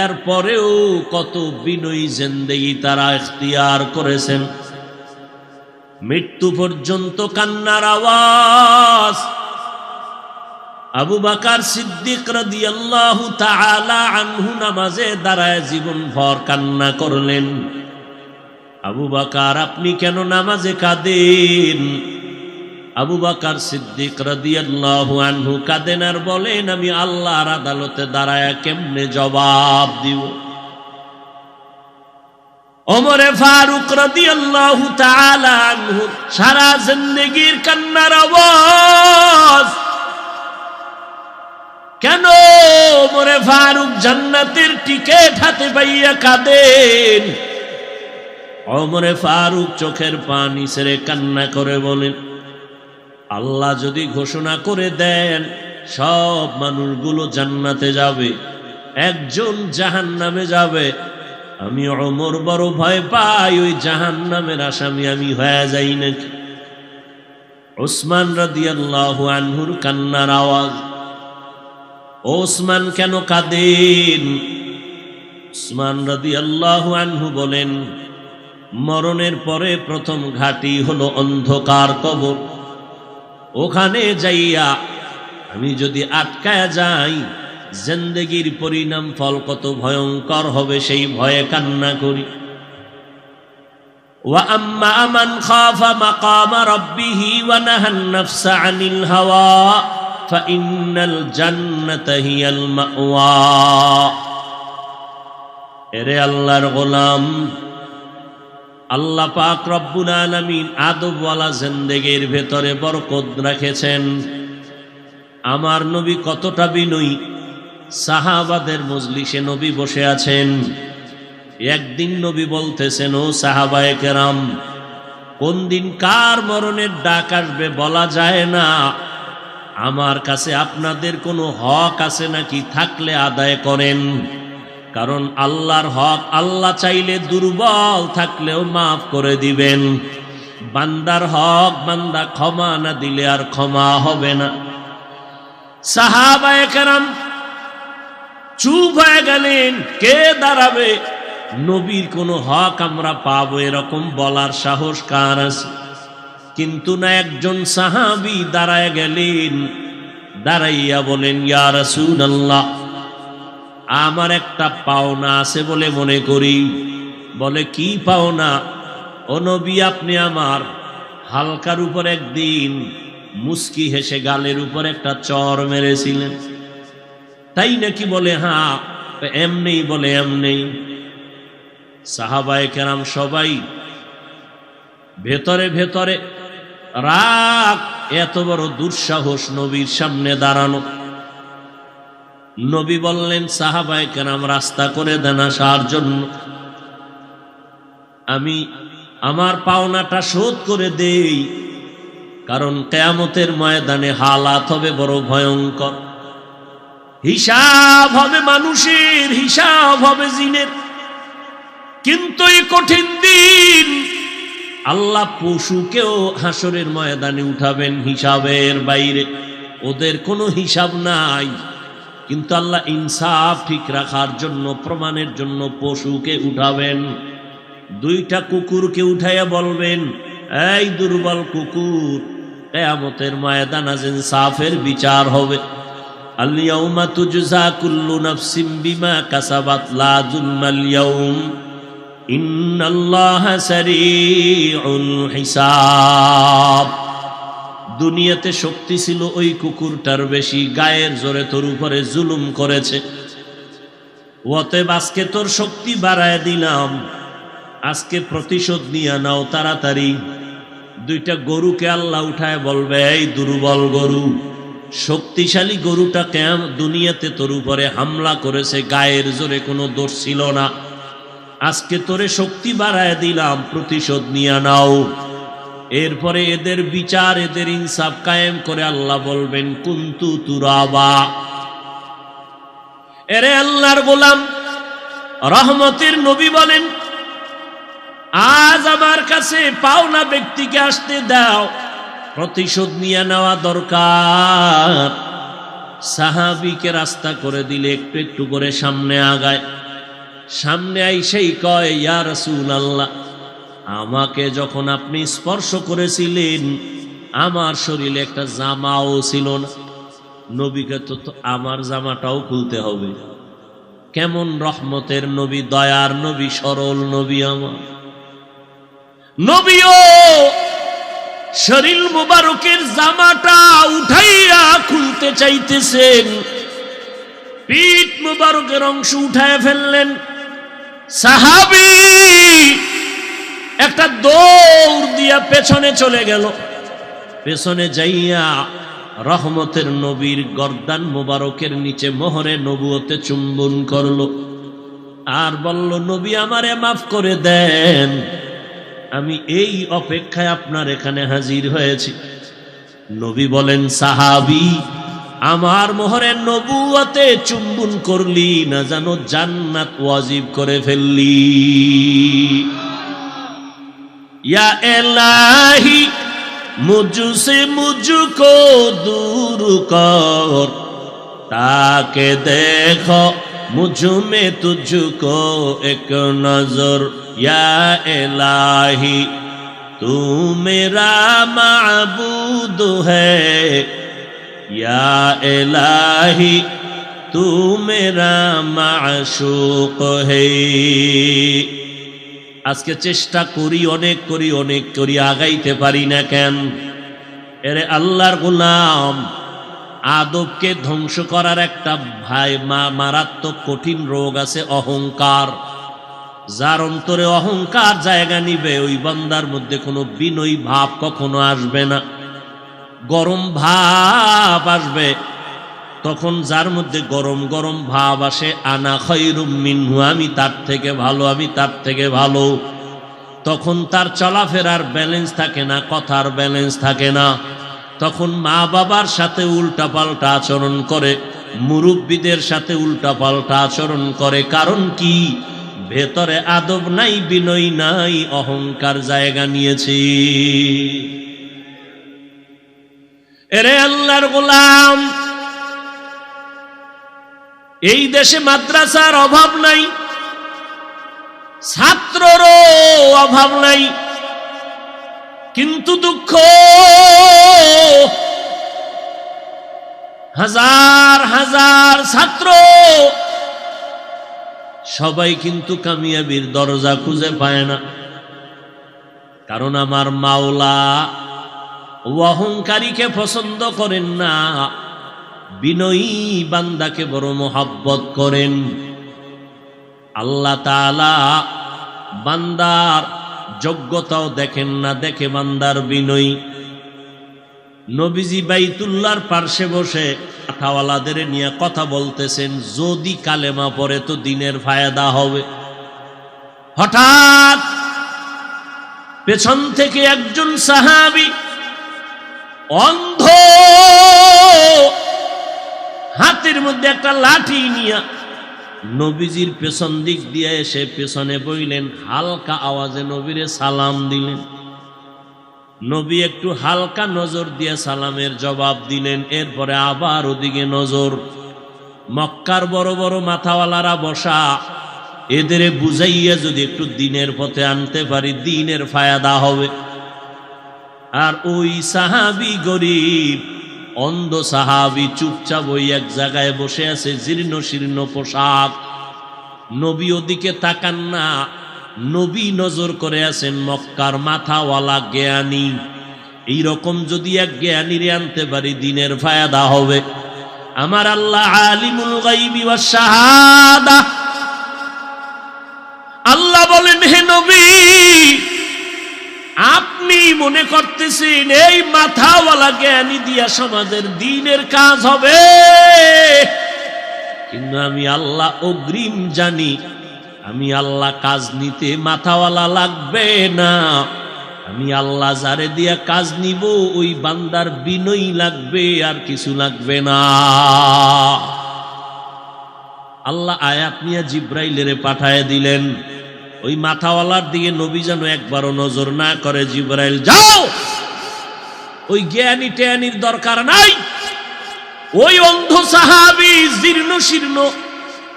এরপরেও কত বিনয়ী জিন্দেগি তারা ইখতিয়ার করেছেন। মৃত্যু পর্যন্ত কান্নার আওয়াজ। আবু বকর সিদ্দিক রাদিয়াল্লাহু তাআলা আনহু নামাজে দাঁড়ায় জীবনভর কান্না করলেন। আবু বকর, আপনি কেন নামাজে কাঁদেন? আবু বকর সিদ্দিক রাদিয়াল্লাহু আনহু কাঁদেন আর বলেন, আমি আল্লাহর আদালতে দাঁড়ায় কেমনে জবাব দিব। ওমরে ফারুক রাদিয়াল্লাহু তাআলা আনহু সারা জিন্দেগির কান্নার আওয়াজ। কেন ওমরে ফারুক জান্নাতের টিকিট হাতে পাইয়া কাঁদেন? ওমরে ফারুক চোখের পানি ছেড়ে কান্না করে বলেন, আল্লাহ যদি ঘোষণা করে দেন সব মানুষগুলো জান্নাতে যাবে, একজন জাহান্নামে যাবে, আমি ওমর বড় ভয় পাই ওই জাহান্নামের আসামি আমি হয়ে যাই নাকি। উসমান রাদিয়াল্লাহু আনহুর কান্নার আওয়াজ। ওসমান কেন কাঁদেন? উসমান রাদিয়াল্লাহু আনহু বলেন, মরণের পরে প্রথম ঘাটি হলো অন্ধকার কবর। ওখানে যাইয়া আমি যদি আটকায়া যাই, জিন্দেগির পরিণাম ফল কত ভয়ঙ্কর হবে সেই ভয়ে কান্না করি। ওয়া আম্মা মান খাফা মাকাম রাব্বিহি ওয়া নাহান নাফসা আনিল হাওয়া ফাইন্নাল জান্নাতা হিয়াল মাওয়া। এরে আল্লাহর গোলাম, আল্লাহ পাক রব্বুল আলামিন আদবওয়ালা জিন্দেগির ভেতরে বরকত রেখেছেন। আমার নবী কতটা বিনয়ী। সাহাবাদের মজলিসে নবী বসে আছেন। একদিন নবী বলতেছেন, ও সাহাবায়ে কেরাম, কোন দিন কার মরণের ডাক আসবে বলা যায় না। আমার কাছে আপনাদের কোনো হক আছে নাকি? থাকলে আদায় করেন। কারণ আল্লাহর হক আল্লাহ চাইলে দুর্বল থাকলেও মাফ করে দিবেন। বান্দার হক বান্দা ক্ষমা না দিলে আর ক্ষমা হবে না। সাহাবায়ে কেরাম চুপ হয়ে গেলেন, কে দাঁড়াবে? নবীর কোনো হক আমরা পাবো এরকম বলার সাহস কার আছে? কিন্তু না, একজন সাহাবী দাঁড়ায় গেলেন, দাঁড়াইয়া বলেন, ইয়া রাসূলুল্লাহ, আমার একটা পাওনা আছে বলে মনে করি। বলে, কি পাওনা? ও নবী, আপনি আমার হালকার উপর একদিন মুস্কি হেসে গালের উপর একটা চর মেরেছিলেন, তাই নাকি? বলে, হ্যাঁ। এমনি? বলে, এমনি। সাহাবায়ে কেরাম সবাই ভেতরে ভেতরে রাগ, এত বড় দুঃসাহস নবীর সামনে দাঁড়ানো। নবী বললেন, সাহাবায়ে কেরাম রাস্তা করে দেন আসার জন্য, আমি আমার পাওনাটা শোধ করে দেই, কারণ কিয়ামতের ময়দানে হালাত হবে বড় ভয়ঙ্কর। হিসাব হবে মানুষের, হিসাব হবে জিনের। কিন্তু এই কঠিন দিন আল্লাহ পশুকেও হাসরের ময়দানে উঠাবেন হিসাবের বাইরে, ওদের কোনো হিসাব নাই। কিন্তু আল্লাহ ইনসাফ ঠিক রাখার জন্য, প্রমাণের জন্য পশুকে উঠাবেন। দুইটা কুকুরকে উঠাইয়া বলবেন, এই দুর্বল কুকুর, কিয়ামতের ময়দানে আজ ইনসাফের বিচার হবে। আল ইয়াউমা তুজজা কুল্লু নাফসিন বিমা কাসাবাত লা যুলমাল ইয়াউম ইন্নাল্লাহা সারিউল হিসাব। দুনিয়াতে শক্তি ছিল ওই কুকুরটার বেশি, গায়ের জোরে তোর উপরে জুলুম করেছে। অতএব আজকে তোর শক্তি বাড়ায় দিলাম, আজকে প্রতিশোধ নিয়ে নাও তাড়াতাড়ি। দুইটা গরুকে আল্লাহ উঠায় বলবে, এই দুর্বল গরু, শক্তিশালী গরুটা দুনিয়াতে তোর উপরে হামলা করেছে, গায়ের জোরে কোনো দোষ ছিল না, আজকে তোরে শক্তি বাড়ায় দিলাম, প্রতিশোধ নিয়ে নাও। এরপরে এদের বিচার, এদের ইনসাফ কায়েম করে আল্লাহ বলবেন, কুনতু তুরাবা। এরে আল্লাহর গোলাম, রহমতের নবী বলেন, আজ আমার কাছে পাওনা ব্যক্তিকে আসতে দাও, প্রতিশোধ নিয়ে নেওয়া দরকার। সাহাবীকে রাস্তা করে দিলে একটু একটু করে সামনে আগায়। সামনে আইসেই কয়, ইয়া রাসূলুল্লাহ, আমাকে যখন আপনি স্পর্শ করেছিলেন আমার শরীরে একটা জামাও ছিল না। নবীকে তো আমার জামাটাও খুলতে হবে। কেমন রহমতের নবী, দয়ার নবী, সরল নবী আমার নবীও শরীর মুবারকের জামাটা উঠাইয়া খুলতে চাইতেছেন, পিঠ মুবারকের অংশ উঠায় ফেললেন। সাহাবী একটা দৌড় দিয়া পেছনে চলে গেল, পেছনে যাইয়া রহমতের নবীর গর্দান মুবারকের নিচে মোহরে নবুয়তে চুম্বন করলো আর বলল, নবী আমারে মাফ করে দেন, আমি এই অপেক্ষায় আপনার এখানে হাজির হয়েছি। নবী বলেন, সাহাবী, আমার মোহরের নবুয়তে চুম্বন করলি না জানো জান্নাত ওয়াজিব করে ফেললি। या इलाही मुझसे मुझको दूर कर, ताके देखो मुझ में तुझको एक नजर। या इलाही तू मेरा माबूद है, या इलाही तू मेरा माशूक है। আজকে চেষ্টা করি, অনেক করি, আগাইতে পারি না কেন? এরে আল্লাহর গোলাম, আদবকে ধ্বংস করার একটা মারাত্মক কঠিন রোগ আছে, অহংকার। যার অন্তরে অহংকার জায়গা নিবে, ওই বান্দার মধ্যে কোনো বিনয়ী ভাব কখনো আসবে না, গরম ভাব আসবে। তখন যার মধ্যে গরম গরম ভাব আসে, আনা খায়রুম মিনহু, আমি তার থেকে ভালো, আমি তার থেকে ভালো, তখন তার চলাফেরার ব্যালেন্স থাকে না, কথার ব্যালেন্স থাকে না। তখন মা বাবার সাথে উল্টা পাল্টা আচরণ করে, মুরব্বীদের সাথে উল্টাপাল্টা আচরণ করে। কারণ কি? ভেতরে আদব নাই, বিনয় নাই, অহংকার জায়গা নিয়েছে। এরে আল্লাহর গোলাম, এই দেশে মাদ্রাসার অভাব নাই, ছাত্ররও অভাব নাই, কিন্তু দুঃখ হাজার হাজার ছাত্র সবাই কিন্তু কামিয়াবির দরজা খুঁজে পায় না। কারণ আমার মাওলা অহংকারীকে পছন্দ করেন না, বিনয়ী বান্দাকে বড় মোহাব্বত করেন। আল্লাহ তাআলা বান্দার যোগ্যতাও দেখেন না, দেখে বান্দার বিনয়ী। নবীজি বাইতুল্লাহর পার্শ্বে বসে কাঁঠাওয়ালাদের নিয়ে কথা বলতেছেন, যদি কালেমা পড়ে তো দিনের ফায়দা হবে। হঠাৎ পেছন থেকে একজন সাহাবী অন্ধ, হাতের মধ্যে একটা লাঠি নিয়ে নবীজির পেছন দিক দিয়ে এসে পেছনে বইলেন, হালকা আওয়াজে নবীরে সালাম দিলেন। নবী একটু হালকা নজর দিয়ে সালামের জবাব দিলেন। এরপরে আবার ওদিকে নজর। মক্কার বড় বড় মাথাওয়ালারা বসা, এদের বুঝাইয়া যদি একটু দিনের পথে আনতে পারি, দিনের ফায়দা হবে। আর ওই সাহাবী গরিব অন্ধ সাহাবী চুপচাপ ওই এক জায়গায় বসে আছে, জীর্ণ শীর্ণ পোশাক। নবী ওদিকে তাকান না, নবী নজর করে আছেন মক্কার মাথাওয়ালা জ্ঞানী। এইরকম যদি এক জ্ঞানীরে আনতে পারি, দিনের ফায়দা হবে। আমার আল্লাহ আলিমুল গায়বি ওয়াস শাহাদা। আল্লাহ বলেন, হে নবী, আপনি মনে করতেছেন এই মাথাওয়ালা জ্ঞানী দিয়া সমাজের দ্বীনের কাজ হবে, কিন্তু আমি আল্লাহ অগ্রিম জানি, আমি আল্লাহ কাজ নিতে মাথাওয়ালা লাগবে না। আমি আল্লাহ যারে দিয়া কাজ নিব ওই বান্দার বিনয় লাগবে, আর কিছু লাগবে না। আল্লাহ আয়াত নিয়ে জিব্রাইলের পাঠায় দিলেন। ওই মাথাওয়ালার দিকে নবী যেন একবারও নজর না করে। জিব্রাইল, যাও, ওই জ্ঞানী ট্যানির দরকার নাই। ওই অন্ধ সাহাবী জীর্ণ শীর্ণ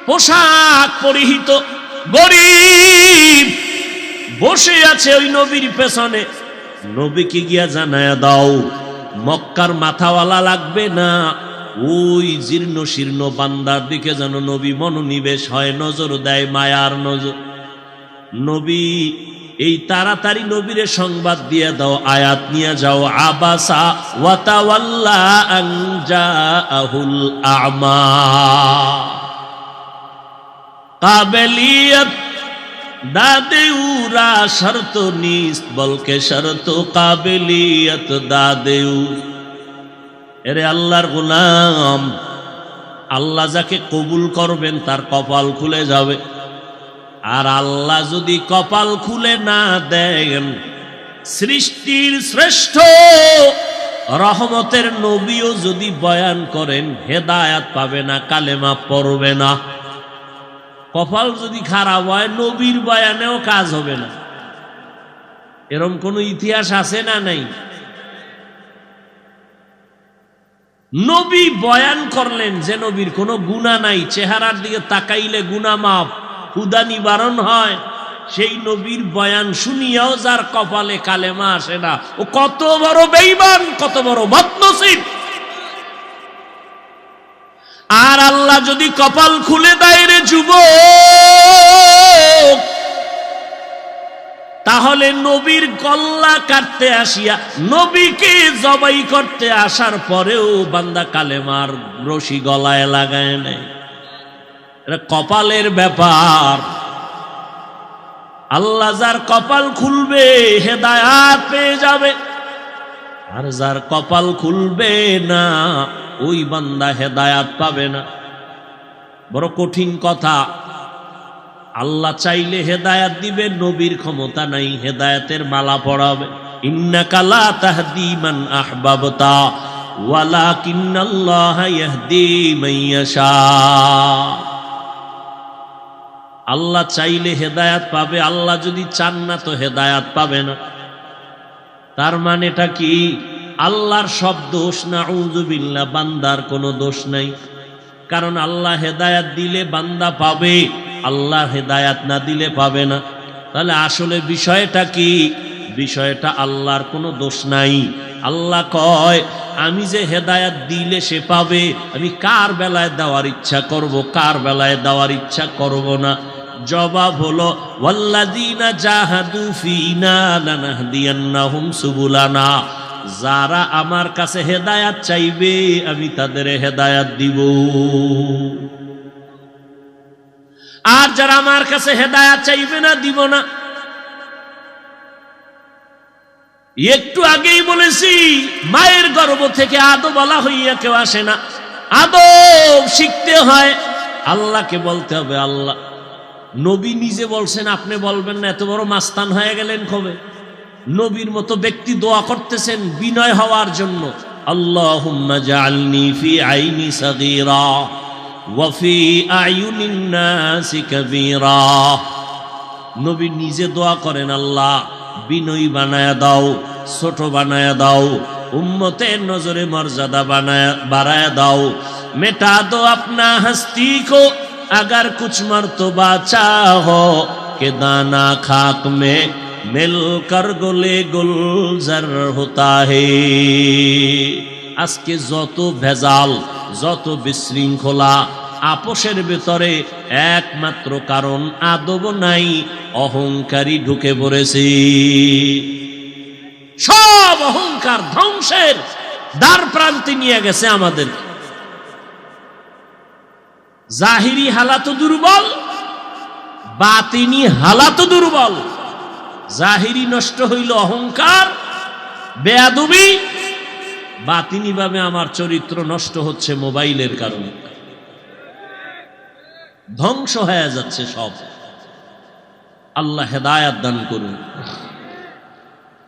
পোশাক পরিহিত গরিব বসে আছে ওই নবীর পেছনে। নবীকে গিয়া জানায়া দাও, মক্কার মাথাওয়ালা লাগবে না, ওই জীর্ণ শীর্ণ বান্দার দিকে যেন নবী মনোনিবেশ হয়, নজর দেয়, মায়ার নজর। নবী এই তাড়াতাড়ি নবীরে সংবাদ দিয়ে দাও, আয়াত নিয়ে যাও, আবাসা ওয়া তাওয়াল্লা আন জাআহুল আ'মা। কাবিলিয়ত দাদেউরা শর্ত নিস্ত বলকে শর্ত কাবিলিয়ত দাদেউ। এরে আল্লাহর গোলাম, আল্লাহ যাকে কবুল করবেন তার কপাল খুলে যাবে। আর আল্লাহ যদি কপাল খুলে না দেন, সৃষ্টির শ্রেষ্ঠ রহমতের নবীও যদি বয়ান করেন, হেদায়াত পাবে না, কালেমা পড়বে না। কপাল যদি খারাপ হয়, নবীর বয়ানেও কাজ হবে না। এরকম কোন ইতিহাস আছে না নাই? নবী বয়ান করলেন যে নবীর কোনো গুনাহ নাই, চেহারার দিকে তাকাইলে গুনাহ মাফ, ক্ষুধা নিবারণ হয়। সেই নবীর বয়ান শুনিয়াও যার কপালে কালেমা আসে না, ও কত বড় বেঈমান, কত বড় বদনসিব। আর আল্লাহ যদি কপাল খুলে দেয় রে যুবক, তাহলে নবীর গল্লা কাটতে আসিয়া, নবীকে জবাই করতে আসার পরেও বান্দা কালেমার রশি গলায় লাগায় নেয়। এটা কপালের ব্যাপার। আল্লাহ যার কপাল খুলবে হেদায়াত পেয়ে যাবে, আর যার কপাল খুলবে না ওই বান্দা হেদায়াত পাবে না। বড় কঠিন কথা। আল্লাহ চাইলে হেদায়াত দিবে, নবীর ক্ষমতা নাই হেদায়াতের মালা পড়াবে। ইন্নাকা লা তাহদি মান আহবাবতা, ওয়ালাকিন্নাল্লাহা ইয়াহদি মান ইয়াশা। আল্লাহ চাইলে হেদায়াত পাবে, আল্লাহ যদি চান না তো হেদায়াত পাবে না। তার মানেটা কি? আল্লাহর সব দোষ, নাউযুবিল্লাহ, বান্দার কোনো দোষ নাই। কারণ আল্লাহ হেদায়াত দিলে বান্দা পাবে, আল্লাহ হেদায়াত না দিলে পাবে না। তাহলে আসলে বিষয়টা কি? বিষয়টা আল্লাহর কোনো দোষ নাই। আল্লাহ কয় আমি যে হেদায়াত দিলে সে পাবে, আমি কার বেলায় দেওয়ার ইচ্ছা করব, কার বেলায় দেওয়ার ইচ্ছা করব না। জবাব হলো ওয়াল্লাযীনা জাহাদু ফীনা লানাহদিয়ান্নাহুম সুবুলানা। যারা আমার কাছে হেদায়াত চাইবে আমি তাদের হেদায়াত দিব, আর যারা আমার কাছে হেদায়াত চাইবে না, দিব না। একটু আগেই বলেছি, মায়ের গর্ভ থেকে আদম বলা হইয়া কেউ আসে না। আদম শিখতে হয়, আল্লাহকে বলতে হবে। আল্লাহ নবী নিজে বলছেন, আপনি বলবেন না? এত বড় মাস্তান হয়ে গেলেন কবে? নবীর মতো ব্যক্তি দোয়া করতেছেন বিনয় হওয়ার জন্য। আল্লাহুম্মা জাআলনি ফি আইনি সাগীরা ওয়া ফি আয়ুনিন নাসি কাবীরা। নবী নিজে দোয়া করেন, আল্লাহ বিনয়ী বানায়া দাও, ছোট বানায়া দাও, উম্মতের নজরে মর্যাদা বাড়ায়া দাও। মেটা দো আপনা হস্তি কো अगर कुछ मर्तबा चाहो के दाना खाक में मिलकर गुले गुलजार होता है। আজকে যত ভেজাল, যত বিশৃঙ্খলা আপোষের ভেতরে, একমাত্র কারণ আদব নাই, অহংকারী ঢুকে পড়েছে। সব অহংকার ধ্বংসের দ্বার প্রান্তে নিয়ে গেছে আমাদের। জাহিরি হালাত দুর্বল, বাতিনি হালাত দুর্বল। জাহিরি নষ্ট হইল অহংকার, বেয়াদবি। বাতিনি ভাবে আমার চরিত্র নষ্ট হচ্ছে মোবাইলের কারণে, ধ্বংস হয়ে যাচ্ছে সব। আল্লাহ হেদায়াত দান করুন।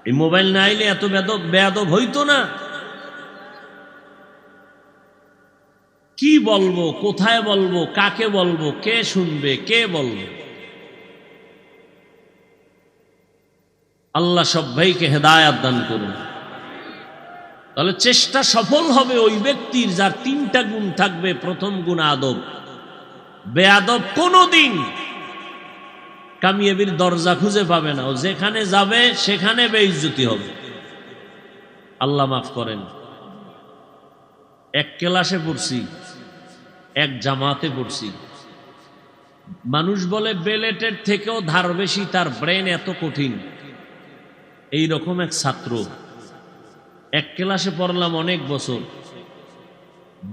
এই মোবাইল না আইলে এত বেয়াদব হইতো না। কি বলবো, কোথায় বলবো, কাকে বলবো, কে শুনবে, কে বলবে? আল্লাহ সব ভাইকে হেদায়াত দান করুন। তাহলে চেষ্টা সফল হবে ওই ব্যক্তির যার তিনটা গুণ থাকবে। প্রথম গুণ আদব। বেয়াদব কোনদিন কামিয়াবির দরজা খুঁজে পাবে না। ও যেখানে যাবে সেখানে বেইজ্জতি হবে। আল্লাহ মাফ করেন। এক ক্লাসে পড়ছি, এক জামাতে পড়ছি। মানুষ বলে বেলেটের থেকেও ধার বেশি, তার ব্রেন এত কঠিন। এই রকম এক ছাত্র, এক ক্লাসে পড়লাম অনেক বছর।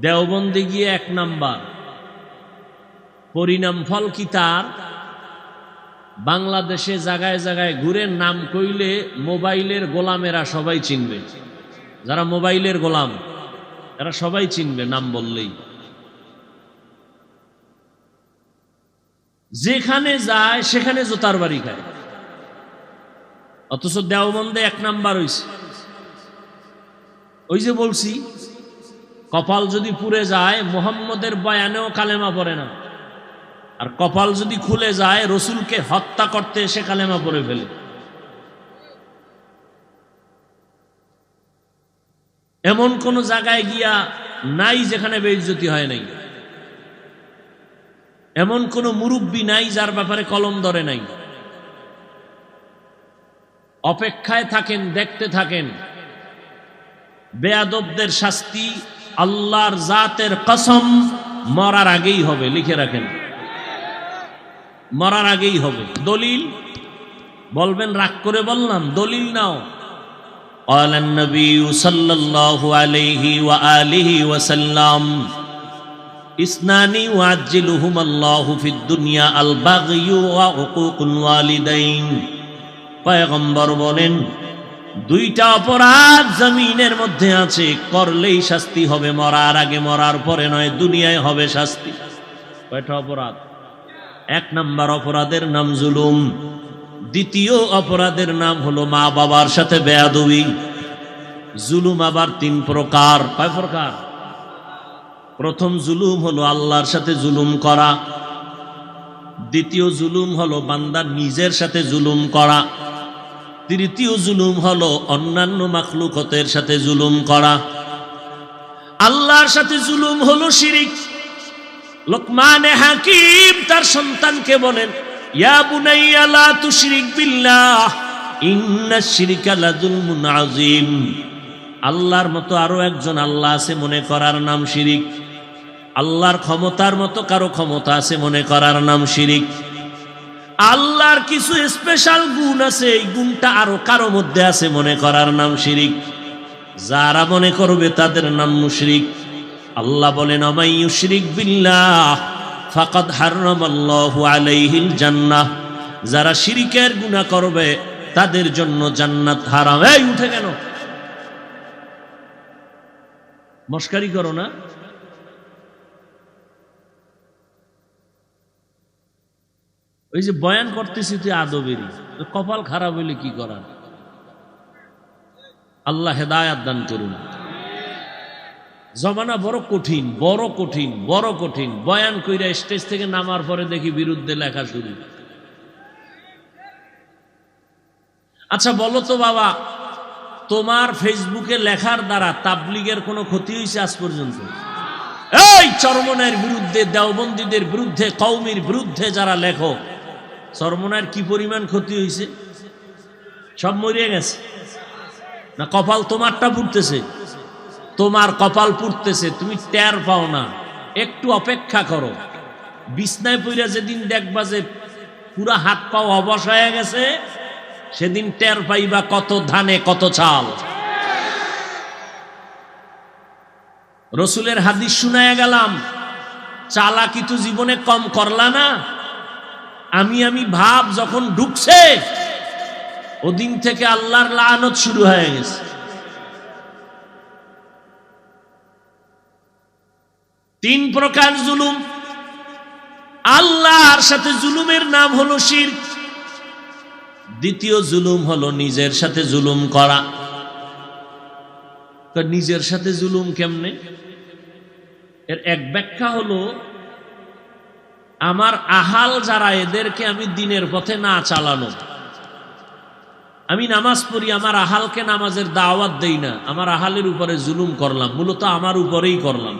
দেওবন্দে গিয়ে 1 নাম্বার, পরিণাম ফল কি তার? বাংলাদেশে জায়গায় জায়গায় ঘুরে নাম কইলে মোবাইলের গোলামেরা সবাই চিনবে। যারা মোবাইলের গোলাম এরা সবাই চিনবে নাম বললেই। যেখানে যায় সেখানে জোতার বাড়ি খায়, অথচ দেওবন্দে 1 নাম্বার হইছে। ওই যে বলছি, কপাল যদি পুড়ে যায় মুহাম্মদের বয়ানেও কালেমা পড়ে না, আর কপাল যদি খুলে যায় রসুলকে হত্যা করতে এসে কালেমা পড়ে ফেলে। এমন কোন জায়গায় গিয়া নাই যেখানে বেইজ্জতি হয় নাই। এমন কোন মুরব্বী নাই যার ব্যাপারে কলম ধরে নাই। অপেক্ষায় থাকেন, দেখতে থাকেন। বেয়াদবদের শাস্তি আল্লাহর জাতের কসম মরার আগেই হবে, লিখে রাখেন, মরার আগেই হবে। দলিল বলবেন, রাগ করে বললাম, দলিল নাও। قال النبي صلى الله عليه وآله وسلم اثنان يعجلهما الله في الدنيا البغي وعقوق الوالدين। পয়গম্বর বলেন, 2টা অপরাধ জমিনের মধ্যে আছে, করলেই শাস্তি হবে মরার আগে, মরার পরে নয়, দুনিয়ায় হবে শাস্তি। কয়টা অপরাধ? 1 নাম্বার অপরাধের নাম জুলুম। দ্বিতীয় অপরাধের নাম হলো মা বাবার সাথে বেয়াদবি। জুলুম আবার তিন প্রকার। কয় প্রকার? প্রথম জুলুম হলো আল্লাহর সাথে জুলুম করা, দ্বিতীয় জুলুম হলো বান্দার নিজের সাথে জুলুম করা, তৃতীয় জুলুম হলো অন্যান্য মাখলুকতের সাথে জুলুম করা। আল্লাহর সাথে জুলুম হলো শিরিক। লোকমানে হাকিম তার সন্তানকে বলেন, ইয়া বুনাইয়া লা তুশরিক বিল্লাহ ইন্নাশ শিরকা লাযুলমুন আযীম। আল্লাহর মতো আরো একজন আল্লাহ আছে মনে করার নাম শিরিক। আল্লাহর ক্ষমতার মতো কারো ক্ষমতা আছে মনে করার নাম শিরিক। আল্লাহর কিছু স্পেশাল গুণ আছে, এই গুণটা আরো কারো মধ্যে আছে মনে করার নাম শিরিক। যারা মনে করবে তাদের নাম মুশরিক। আল্লাহ বলেন, আমাই ইউশরিক বিল্লাহ ফাকাদ হারামাল্লাহু আলাইহিল জান্নাহ। যারা শিরিকের গুনাহ করবে তাদের জন্য জান্নাত হারাম। এই উঠে কেন? মস্কারি করো না। ওই যে বয়ান করতেছি তুই আদবেরই, কপাল খারাপ হইলে কি করার? আল্লাহ হেদায়াত দান করুন। জমানা বড় কঠিন, বড় কঠিন, বড় কঠিন। বয়ান কইরা স্টেজ থেকে নামার পরে দেখি বিরুদ্ধে লেখা শুরু। আচ্ছা বলো তো বাবা, তোমার ফেসবুকে লেখার দ্বারা তাবলীগের কোনো ক্ষতি হয়েছে আজ পর্যন্ত? এই চরমনায়ের বিরুদ্ধে, দেওবন্দীদের বিরুদ্ধে, কওমির বিরুদ্ধে যারা লেখো, চরমনায়ের কি পরিমাণ ক্ষতি হয়েছে? সব মরিয়ে গেছে না? কপাল তোমারটা পুড়তেছে, তোমার কপাল পুড়তেছে, তুমি টের পাও না। একটু অপেক্ষা করো, বিছনায় পইরা যেদিন দেখবা যে পুরা হাত পাও অবশ হয়ে গেছে, সেদিন টের পাইবা কত ধানে কত চাল। রসুলের হাদিস শুনায়া গেলাম, চালাকি তো জীবনে কম করলা না। আমি ভাব যখন ঢুকছে, ওদিন থেকে আল্লাহর লানত শুরু হয়ে গেছে। তিন প্রকার জুলুম। আল্লাহর সাথে জুলুমের নাম হলো শিরক। দ্বিতীয় জুলুম হলো নিজের সাথে জুলুম করা। তো নিজের সাথে জুলুম কেমনে? এর এক ব্যাখ্যা হলো, আমার আহাল যারা, এদেরকে আমি দিনের পথে না চালানো। আমি নামাজ পড়ি, আমার আহালকে নামাজের দাওয়াত দেই না, আমার আহালের উপরে জুলুম করলাম, মূলত আমার উপরেই করলাম।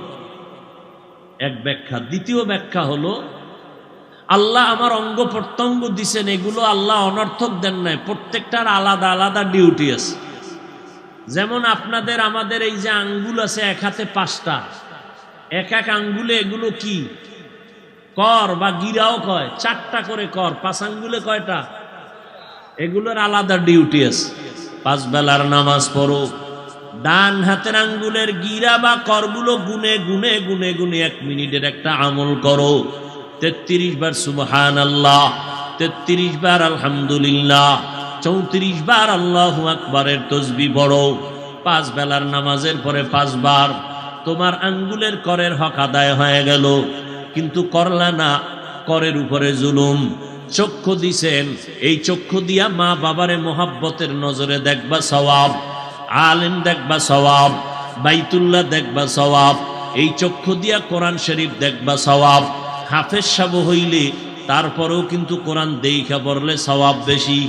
এক ব্যাখ্যা। দ্বিতীয় ব্যাখ্যা হলো, আল্লাহ আমার অঙ্গ প্রত্যঙ্গ দিছেন, এগুলো আল্লাহ অনর্থক দেন নাই, প্রত্যেকটার আলাদা আলাদা ডিউটি আছে। যেমন আপনাদের আমাদের এই যে আঙ্গুল আছে, এক হাতে 5টা, এক এক আঙ্গুলে এগুলো কি কর বা গিরাও কয়, 4টা করে কর। 5 আঙ্গুলে কয়টা? এগুলোর আলাদা ডিউটি আছে। 5 বেলার নামাজ পড়ো, ডান হাতের আঙ্গুলের গিরা বা করগুলো গুনে গুনে গুনে গুনে 1 মিনিটের একটা আমল করো। 33 বার সুবহানাল্লাহ, 33 বার আলহামদুলিল্লাহ, 34 বার আল্লাহু আকবারের তাসবিহ পড়ো। 5 বেলার নামাজের পরে 5 বার তোমার আঙ্গুলের করের হক আদায় হয়ে গেল। কিন্তু করলা না, করের উপরে জুলুম। চক্ষু দিছেন, এই চক্ষু দিয়া মা বাবারে মোহাব্বতের নজরে দেখবা সওয়াব, আলেম দেখবা সওয়াব, বাইতুল্লাহ দেখবা সওয়াব। এই চক্ষু দিয়া কোরআন শরীফ দেখবা সওয়াব। হাফেজ সাহেব হইলে তারপরেও কিন্তু কোরআন দেইখা পড়লে সওয়াব বেশি।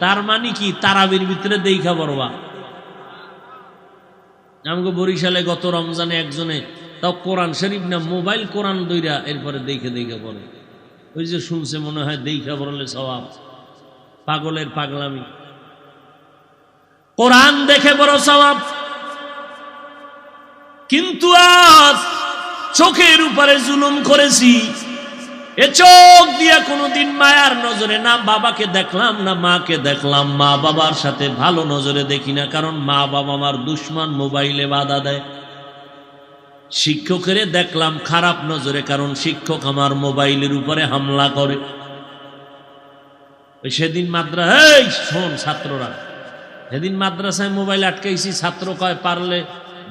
তার মানে কি? তারাবির ভিতরে দেইখা পড়বা। আমাকে বরিশালে গত রমজানে একজনে, তাও কোরআন শরীফ না, মোবাইল কোরআন দইরা এরপরে দেখে দেখে পড়ে। ওই যে শুনছে মনে হয় দেইখা পড়লে সওয়াব। পাগলের পাগলামি। কোরআন দেখে বড় সওয়াব। কিন্তু আজ চোখের উপরে জুলুম করেছি। এ চোখ দিয়া কোনোদিন মায়ার নজরে না বাবাকে দেখলাম না মাকে দেখলাম, মা বাবার সাথে ভালো নজরে দেখি না, কারণ মা বাবা আমার দুশ্মন, মোবাইলে বাধা দেয়। শিক্ষকের দেখলাম খারাপ নজরে, কারণ শিক্ষক আমার মোবাইলের উপরে হামলা করে। সেদিন এই শোন ছাত্ররা, সেদিন মাদ্রাসায় মোবাইল আটকাইছি, ছাত্র কয় পারলে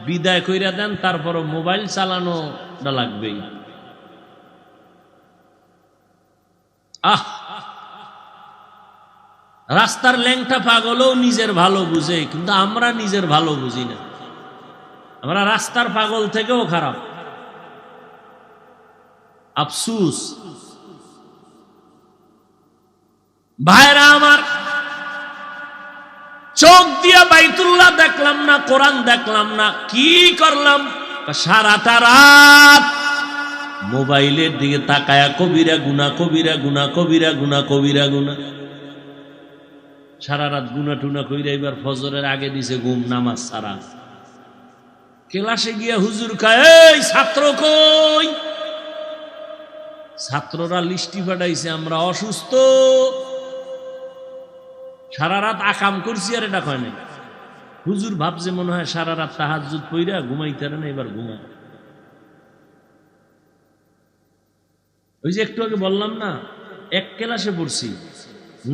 বিদায় কইরা দেন, তারপরও মোবাইল চালানোটা লাগবেই। রাস্তার ল্যাংটা পাগলও নিজের ভালো বুঝে, কিন্তু আমরা নিজের ভালো বুঝি না। আমরা রাস্তার পাগল থেকেও খারাপ। আফসুস। ভাইরা আমার, চোখ দিয়া বাইতুল্লাহ দেখলাম না, কোরআন দেখলাম না, কি করলাম? সারাটা রাত মোবাইলের দিকে তাকায়া কবিরা গুনা, কবিরা গুনা, কবিরা গুনা, কবিরা গুনা। সারা রাত গুনা টুনা কইরা এবার ফজরের আগে দিছে ঘুম, নামাজ সারা। ক্লাসে গিয়া হুজুর কয়, এই ছাত্র কই? ছাত্ররা লিস্টি পাঠাইছে, আমরা অসুস্থ, সারা রাত আকাম করছি, আর এটা কয় নাই। হুজুর ভাবছে মনে হয় সারা রাত তাহাজ্জুদ পইরা ঘুমাইতে না, এবার ঘুমা। ওই যে একটু আগে বললাম না, এক ক্লাসে পড়ছি,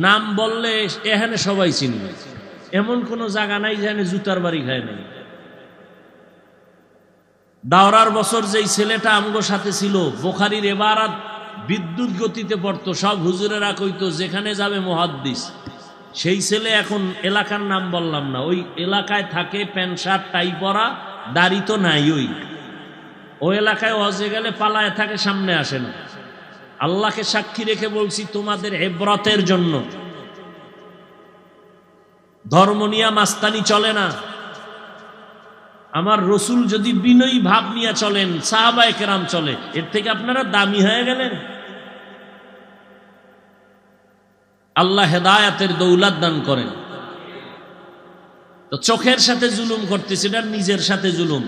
নাম বললে এখানে সবাই চিনবে, এমন কোন জায়গা নাই যেখানে জুতার বাড়ি খায় নাই। দাওরার বছর যেই ছেলেটা আমগো সাথে ছিল, বুখারীর এবারাত বিদ্যুৎ গতিতে পড়তো, সব হুজুরেরা কইতো যেখানে যাবে মুহাদ্দিস। সেই ছেলে এখন এলাকার নাম বললাম না, ওই এলাকায় থাকে, প্যান্ট শার্ট টাই পরা, দাড়ি তো নাই। ওই এলাকায় ওয়াজে গেলে পালায় থাকে, সামনে আসে না। আল্লাহকে সাক্ষী রেখে বলছি, তোমাদের ইবরতের জন্য। ধর্ম নিয়ে মাস্তানি চলে না। আমার রসুল যদি বিনয়ী ভাব নিয়ে চলেন, সাহাবায়ে কেরাম চলে, এর থেকে আপনারা দামি হয়ে গেলেন। আল্লাহ হেদায়াতের দৌলত দান করেন। তো চোখের সাথে জুলুম করতেছে, এটা নিজের সাথে জুলুম।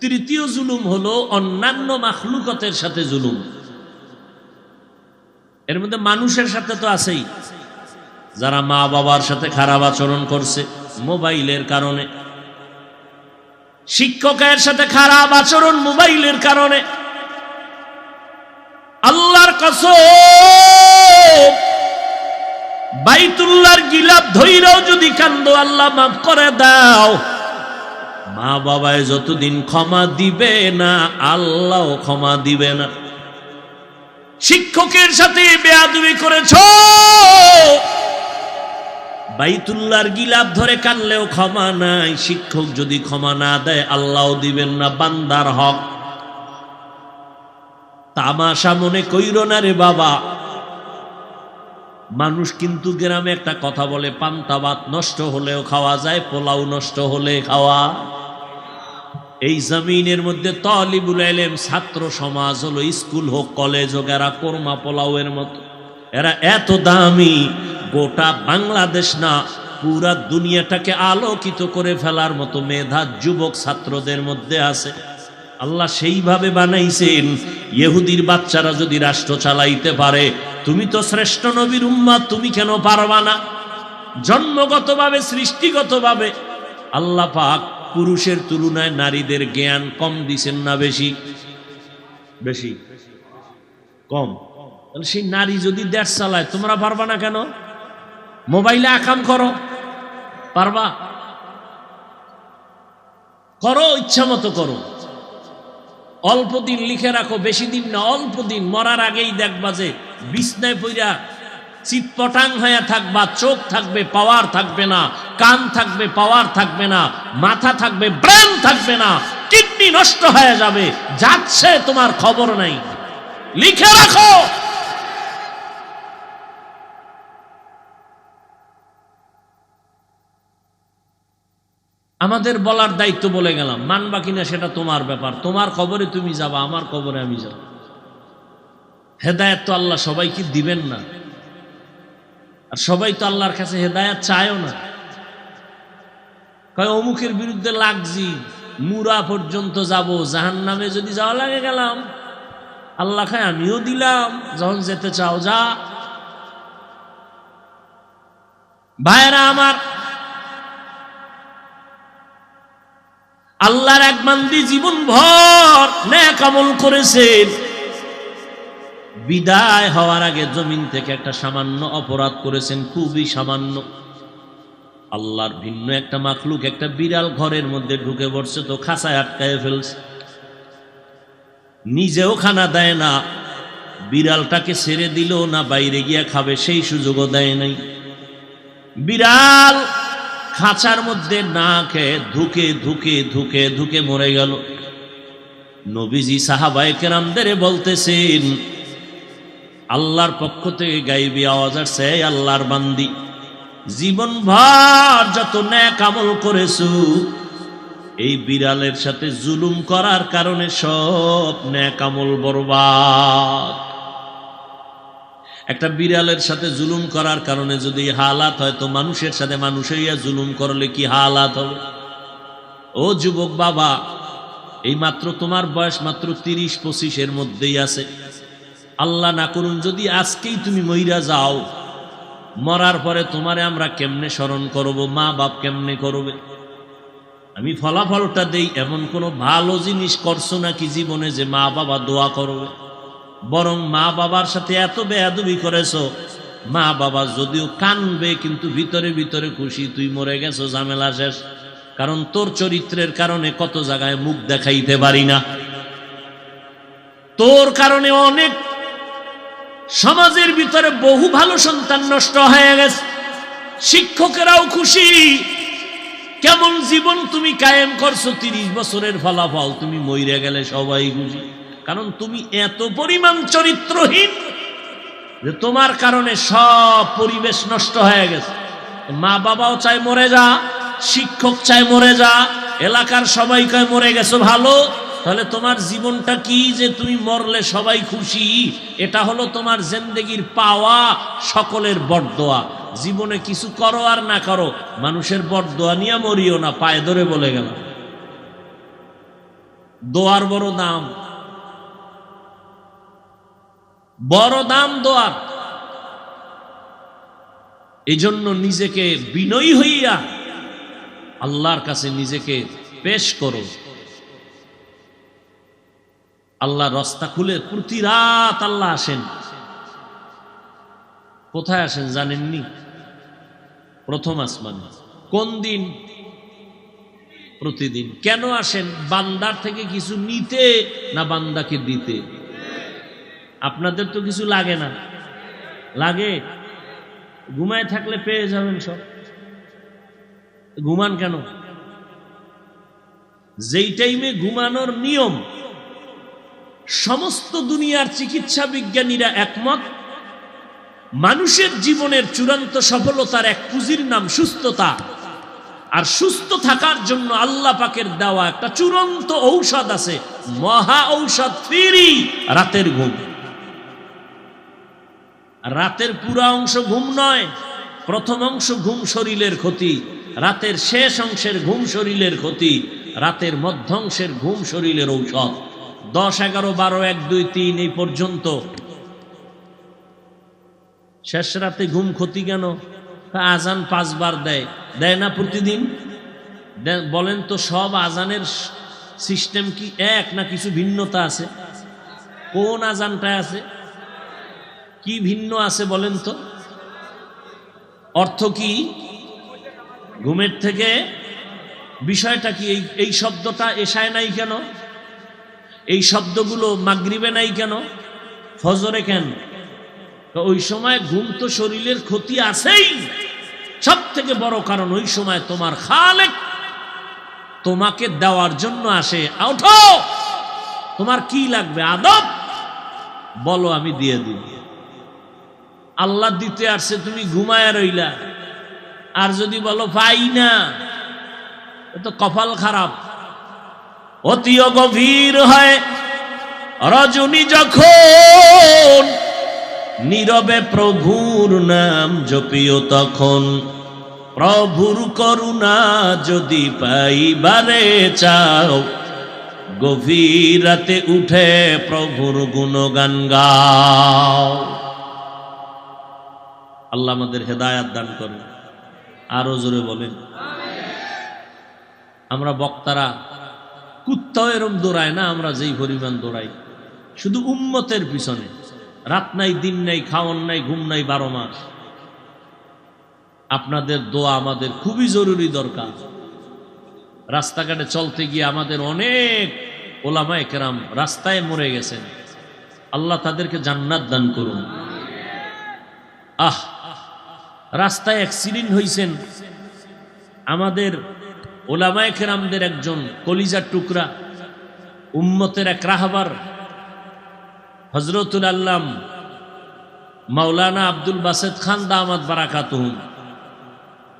তৃতীয় জুলুম হলো অন্যান্য মাখলুকতের সাথে জুলুম। এর মধ্যে মানুষের সাথে তো আছেই, যারা মা বাবার সাথে খারাপ আচরণ করছে মোবাইলের কারণে, শিক্ষকের সাথে খারাপ আচরণ মোবাইলের কারণে। আল্লাহর কসম, বাইতুল্লাহর গিলাফ ধইরাও যদি কান্দো, আল্লাহ মাফ করে দাও। মা বাবায় যতদিন ক্ষমা দিবে না, আল্লাহও ক্ষমা দিবে না। শিক্ষকের সাথে বেয়াদবি করেছো, বাইতুল্লাহর গিলাফ ধরে কানলেও ক্ষমা নাই। শিক্ষক যদি ক্ষমা না দেয়, আল্লাহও দিবেন না। বান্দার হক তামাশা মনে কইরো না রে বাবা। মানুষ কিন্তু গ্রামে একটা কথা বলে, পান্তা ভাত নষ্ট হলেও খাওয়া যায়, পোলাও নষ্ট হলে খাওয়া। এই জমিনের মধ্যে তালিবুল ইলম, ছাত্র সমাজ হলো, স্কুল হোক কলেজ হোক, এরা কোরমা পোলাওয়ের মতো। এরা এত দামি, গোটা বাংলাদেশ না পুরা দুনিয়াটাকে আলোকিত করে ফেলার মতো মেধা যুবক ছাত্রদের মধ্যে আছে। আল্লাহ সেইভাবে বানাইছেন, ইহুদির বাচ্চারা যদি রাষ্ট্র চালাইতে পারে, তুমি তো শ্রেষ্ঠ নবীর উম্মত, তুমি কেন পারবা না? জন্মগতভাবে, সৃষ্টিগতভাবে আল্লাহ পাক পুরুষের তুলনায় নারীদের জ্ঞান কম দিছেন না বেশি? বেশি কম? তাহলে সেই নারী যদি দেশ চালায়, তোমরা পারবা না কেন? মোবাইলে আকাম করো, পারবা? করো, ইচ্ছা মতো করো। অল্প দিন লিখে রাখো, বেশি দিন না, অল্প দিন। মরার আগেই দেখবা যে বিছনায় পইরা চিৎপটাং হয়ে থাকবা, চোখ থাকবে, পাওয়ার থাকবে না, কান থাকবে, পাওয়ার থাকবে না, মাথা থাকবে, ব্রেন থাকবে না, কিডনি নষ্ট হয়ে যাবে, যাচ্ছে তোমার খবর নাই। লিখে রাখো। আমাদের বলার দায়িত্ব বলে গেলাম, মানবা কিনা সেটা তোমার ব্যাপার। তোমার কবরে তুমি যাবা, আমার কবরে আমি যাব। হেদায়েত তো আল্লাহ সবাইকে দিবেন না, আর সবাই তো আল্লাহর কাছে হেদায়েত চায়ও না। কয় অমুকের বিরুদ্ধে লাগছি, মুরা পর্যন্ত যাব, জাহান্নামে যদি যাওয়া লাগে গেলাম। আল্লাহ খায় আমিও দিলাম, যখন যেতে চাও যা। ভাইরা আমার, আল্লাহর এক বান্দি জীবন ভর নেক আমল করেছেন, বিদায় হওয়ার আগে জমিন থেকে একটা সামান্য অপরাধ করেছেন, খুবই সামান্য। আল্লাহর ভিন্ন একটা মাখলুক একটা বিড়াল ঘরের মধ্যে ঢুকে পড়ছে, তো খাঁচায় আটকায় ফেলছে, নিজেও খানা দেয় না, বিড়ালটাকে ছেড়ে দিল না বাইরে গিয়া খাবে সেই সুযোগও দেয় নাই। বিড়াল খাঁচার মধ্যে না খেয়ে ধুকে ধুকে ধুকে ধুকে মরে গেল। নবীজি সাহাবায়ে কেরামদের বলতেছেন, আল্লাহর পক্ষ থেকে গায়বী আওয়াজ আসছে, আল্লাহর বান্দি জীবনভর যত নেক আমল করেছো এই বিড়ালের সাথে জুলুম করার কারণে সব নেক আমল বরবাদ। একটা বিড়ালের সাথে জুলুম করার কারণে যদি হালাত হয়, তো মানুষের সাথে মানুষ হইয়া জুলুম করলে কি হালাত হবে? ও যুবক বাবা, এই মাত্র তোমার বয়স মাত্র 30-25 মধ্যেই আছে। আল্লাহ না করুন যদি আজকেই তুমি মইরা যাও, মরার পরে তোমারে আমরা কেমনে স্মরণ করব, মা বাপ কেমনে করবে? আমি ফলাফলটা দেই, এমন কোনো ভালো জিনিস করছো নাকি জীবনে যে মা বাবা দোয়া করবে? বরং মা বাবার সাথে এত বেয়াদবি করেছো, মা বাবা যদিও কানবে কিন্তু ভিতরে ভিতরে খুশি, তুই মরে গেছো, ঝামেলা শেষ। কারণ তোর চরিত্রের কারণে কত জায়গায় মুখ দেখাইতে পারি না, তোর কারণে অনেক সমাজের ভিতরে বহু ভালো সন্তান নষ্ট হয়ে গেছে। শিক্ষকেরাও খুশি, কেমন জীবন তুমি কায়েম করছো, 30 বছরের ফলাফল, তুমি মইরা গেলে সবাই খুশি। কারণ তুমি এত পরিমাণ চরিত্রহীন যে তোমার কারণে সব পরিবেশ নষ্ট হয়ে গেছে। মা বাবাও চায় মরে যা, শিক্ষক চায় মরে যা, এলাকার সবাই কয় মরে গেছো ভালো। তাহলে তোমার জীবনটা কি যে তুমি মরলে সবাই খুশি? এটা হলো তোমার জিন্দেগির পাওয়া সকলের বরদোয়া। জীবনে কিছু করো আর না করো, মানুষের বরদোয়া নিয়ে মরিও না, পায়ে ধরে বলে গেল। দোয়ার বড় দাম, বড় দাম দোয়ার। এই জন্য নিজেকে বিনয়ী হইয়া আল্লাহর কাছে নিজেকে পেশ করো। আল্লাহ রাস্তা খুলে প্রতি রাত আল্লাহ আসেন। কোথায় আসেন জানেননি? প্রথম আসমানে। কোন দিন? প্রতিদিন। কেন আসেন? বান্দার থেকে কিছু নিতে না বান্দাকে দিতে? আপনাদের তো কিছু লাগে না, লাগে? ঘুমায় থাকলে পেয়ে যাবেন সব। ঘুমান কেন? যেই টাইমে ঘুমানোর নিয়ম, সমস্ত দুনিয়ার চিকিৎসা বিজ্ঞানীরা একমত, মানুষের জীবনের চূড়ান্ত সফলতার এক পুঁজির নাম সুস্থতা। আর সুস্থ থাকার জন্য আল্লাহ পাকের দেওয়া একটা চূড়ান্ত ঔষধ আছে, মহা ঔষধ ফ্রি, রাতের ঘুম। রাতের পুরা অংশ ঘুম নয়, প্রথম অংশ ঘুম শরীরের ক্ষতি, রাতের শেষ অংশের ঘুম শরীরের ক্ষতি, রাতের মধ্যাংশের ঘুম শরীরের ঔষধ। 10, 11, 12, 1, 2, 3 এই পর্যন্ত। শেষ রাতে ঘুম ক্ষতি কেন? আজান 5 বার দেয়, দেয় না প্রতিদিন? বলেন তো সব আজানের সিস্টেম কি এক না কিছু ভিন্নতা আছে? কোন আজানটা আছে? কি ভিন্ন আছে বলেন তো? অর্থ কি? ঘুমের থেকে বিষয়টা কি? এই শব্দটা এশায় নাই কেন? এই শব্দগুলো মাগরিবে নাই কেন? ফজরে কেন? ওই সময় ঘুম তো শরীরের ক্ষতি আছেই। সব থেকে বড় কারণ ওই সময় তোমার খালেক তোমাকে দেওয়ার জন্য আসে। ওঠো, তোমার কি লাগবে? আদব বলো, আমি দিয়ে দিব। আল্লাহ দিতে আসছে, তুমি ঘুমায় রইলা। আর যদি বলো পাই না, তো কপাল খারাপ। অতিও গভীর হয় রজনী যখন, নীরবে প্রভুর নাম জপিও তখন। প্রভুর করুণা যদি পাইবারে চাও, গভীর রাতে উঠে প্রভুর গুণগান গাও। আল্লাহ আমাদের হেদায়াত দান করুন। আরো জোরে বলেন। আমরা বক্তারা কুত্তাও এরম দৌড়ায় না, আমরা যেই পরিমাণ দৌড়াই শুধু উম্মতের পিছনে। রাত নাই, দিন নাই, খাওয়ান নাই, ঘুম নাই, 12 মাস। আপনাদের দোয়া আমাদের খুবই জরুরি দরকার। রাস্তাঘাটে চলতে গিয়ে আমাদের অনেক ওলামায়ে কেরাম রাস্তায় মরে গেছেন। আল্লাহ তাদেরকে জান্নাত দান করুন। রাস্তায় অ্যাক্সিডেন্ট হয়েছেন আমাদের ওলামায়ে কেরামদের একজন কলিজার টুকরা, উম্মতের এক রাহবার হযরতুল আল্লাম মাওলানা আব্দুল বাসেত খান দামাত বারাকাতুহুম,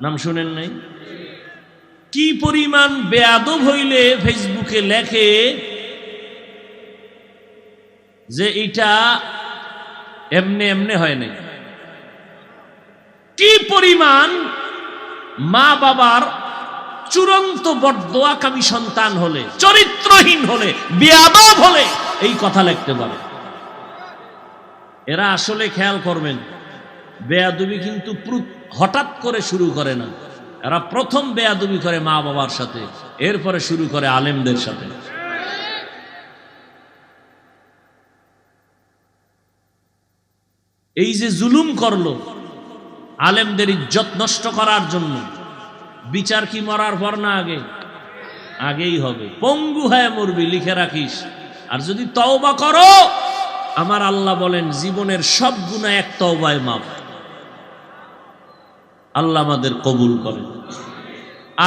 নাম শুনেন নাই? কি পরিমাণ বেয়াদব হইলে ফেসবুকে লেখে যে এটা এমনে এমনে হয় নাই। কি পরিমাণ মা বাবার চূড়ান্ত বরদোয়াকামী সন্তান হলে, চরিত্রহীন হলে, বেয়াদব হলে এই কথা লিখতে পারে। এরা আসলে খেয়াল করবেন, বেয়াদবি কিন্তু হঠাৎ করে শুরু করে না। এরা প্রথম বেয়াদবি করে মা বাবার সাথে, এরপরে শুরু করে আলেমদের সাথে। এই যে জুলুম করলো আলেমদের ইজ্জত নষ্ট করার জন্য, বিচার কি মরার পর না আগে? আগেই হবে। পঙ্গু হয়ে মরবি, লিখে রাখিস। আর যদি তওবা করো, আমার আল্লাহ বলেন জীবনের সব গুনাহ এক তওবায় মাফ। আল্লাহ আমাদের কবুল করেন,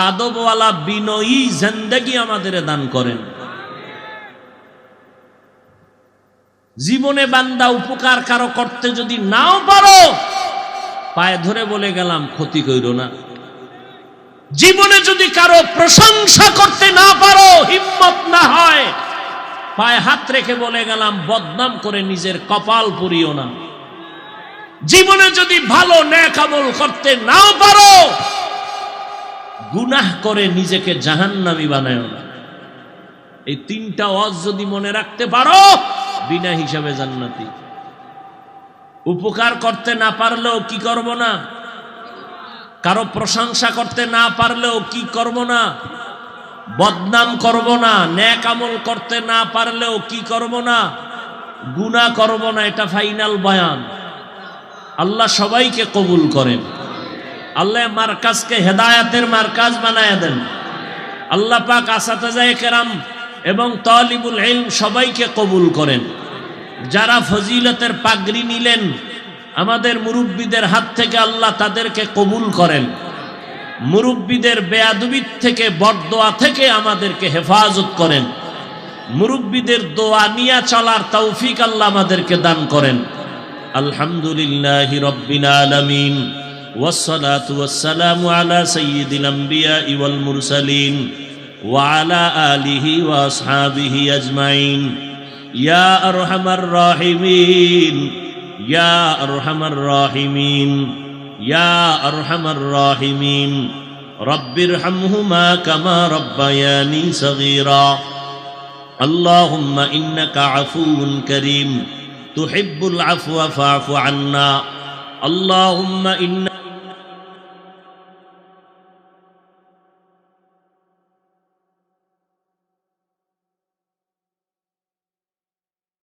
আদবওয়ালা বিনয়ী জিন্দেগি আমাদের দান করেন। জীবনে বান্দা উপকার কারো করতে যদি নাও পারো, পায়ে ধরে বলে গেলাম ক্ষতি কইরো না। জীবনে যদি কারো প্রশংসা করতে না পারো, হিম্মত না হয়, পায়ে হাত রেখে বলে গেলাম বদনাম করে নিজের কপাল পুড়িও না। জীবনে যদি ভালো নেক আমল করতে নাও পারো, গুনাহ করে নিজেকে জাহান্নামী বানায়ও না। এই তিনটা ওয়াজ যদি মনে রাখতে পারো, বিনা হিসাবে জান্নাতি। উপকার করতে না পারলেও কি করব না? কারো প্রশংসা করতে না পারলেও কি করব না? বদনাম করব না। নেক আমল করতে না পারলেও কি করব না? গুনাহ করব না। এটা ফাইনাল বয়ান। আল্লাহ সবাইকে কবুল করেন। আল্লাহ মার্কাজকে হেদায়েতের মার্কাজ বানায় দেন। আল্লাহ পাক আসাতাজায়ে কেরাম এবং তালিবুল ইলম সবাইকে কবুল করেন। যারা ফজিলতের পাগড়ি নিলেন আমাদের মুরব্বীদের হাত থেকে, আল্লাহ তাদেরকে কবুল করেন। মুরব্বীদের বেয়াদবি থেকে, বরদোয়া থেকে আমাদেরকে হেফাজত করেন। মুরব্বীদের দোয়া নিয়ে চলার তৌফিক আল্লাহ আমাদেরকে দান করেন। আলহামদুলিল্লাহি রাব্বিল আলামিন, ওয়াসসালাতু ওয়াসসালামু আলা সাইয়্যিদিল আমবিয়াই ওয়াল মুরসালিন ওয়া আলা আলিহি ওয়া আসহাবিহি আজমাইন। ইয়া আরহামার রাহিমিন, ইয়া আরহামার রাহিমিন, ইয়া আরহামার রাহিমিন। রব্বিরহামহুমা কামা রাব্বায়ানি সগীরা। আল্লাহুম্মা ইন্নাকা আফুউন কারীম তুহিব্বুল আফওয়া ফা'ফু আন্না। আল্লাহুম্মা ইন্না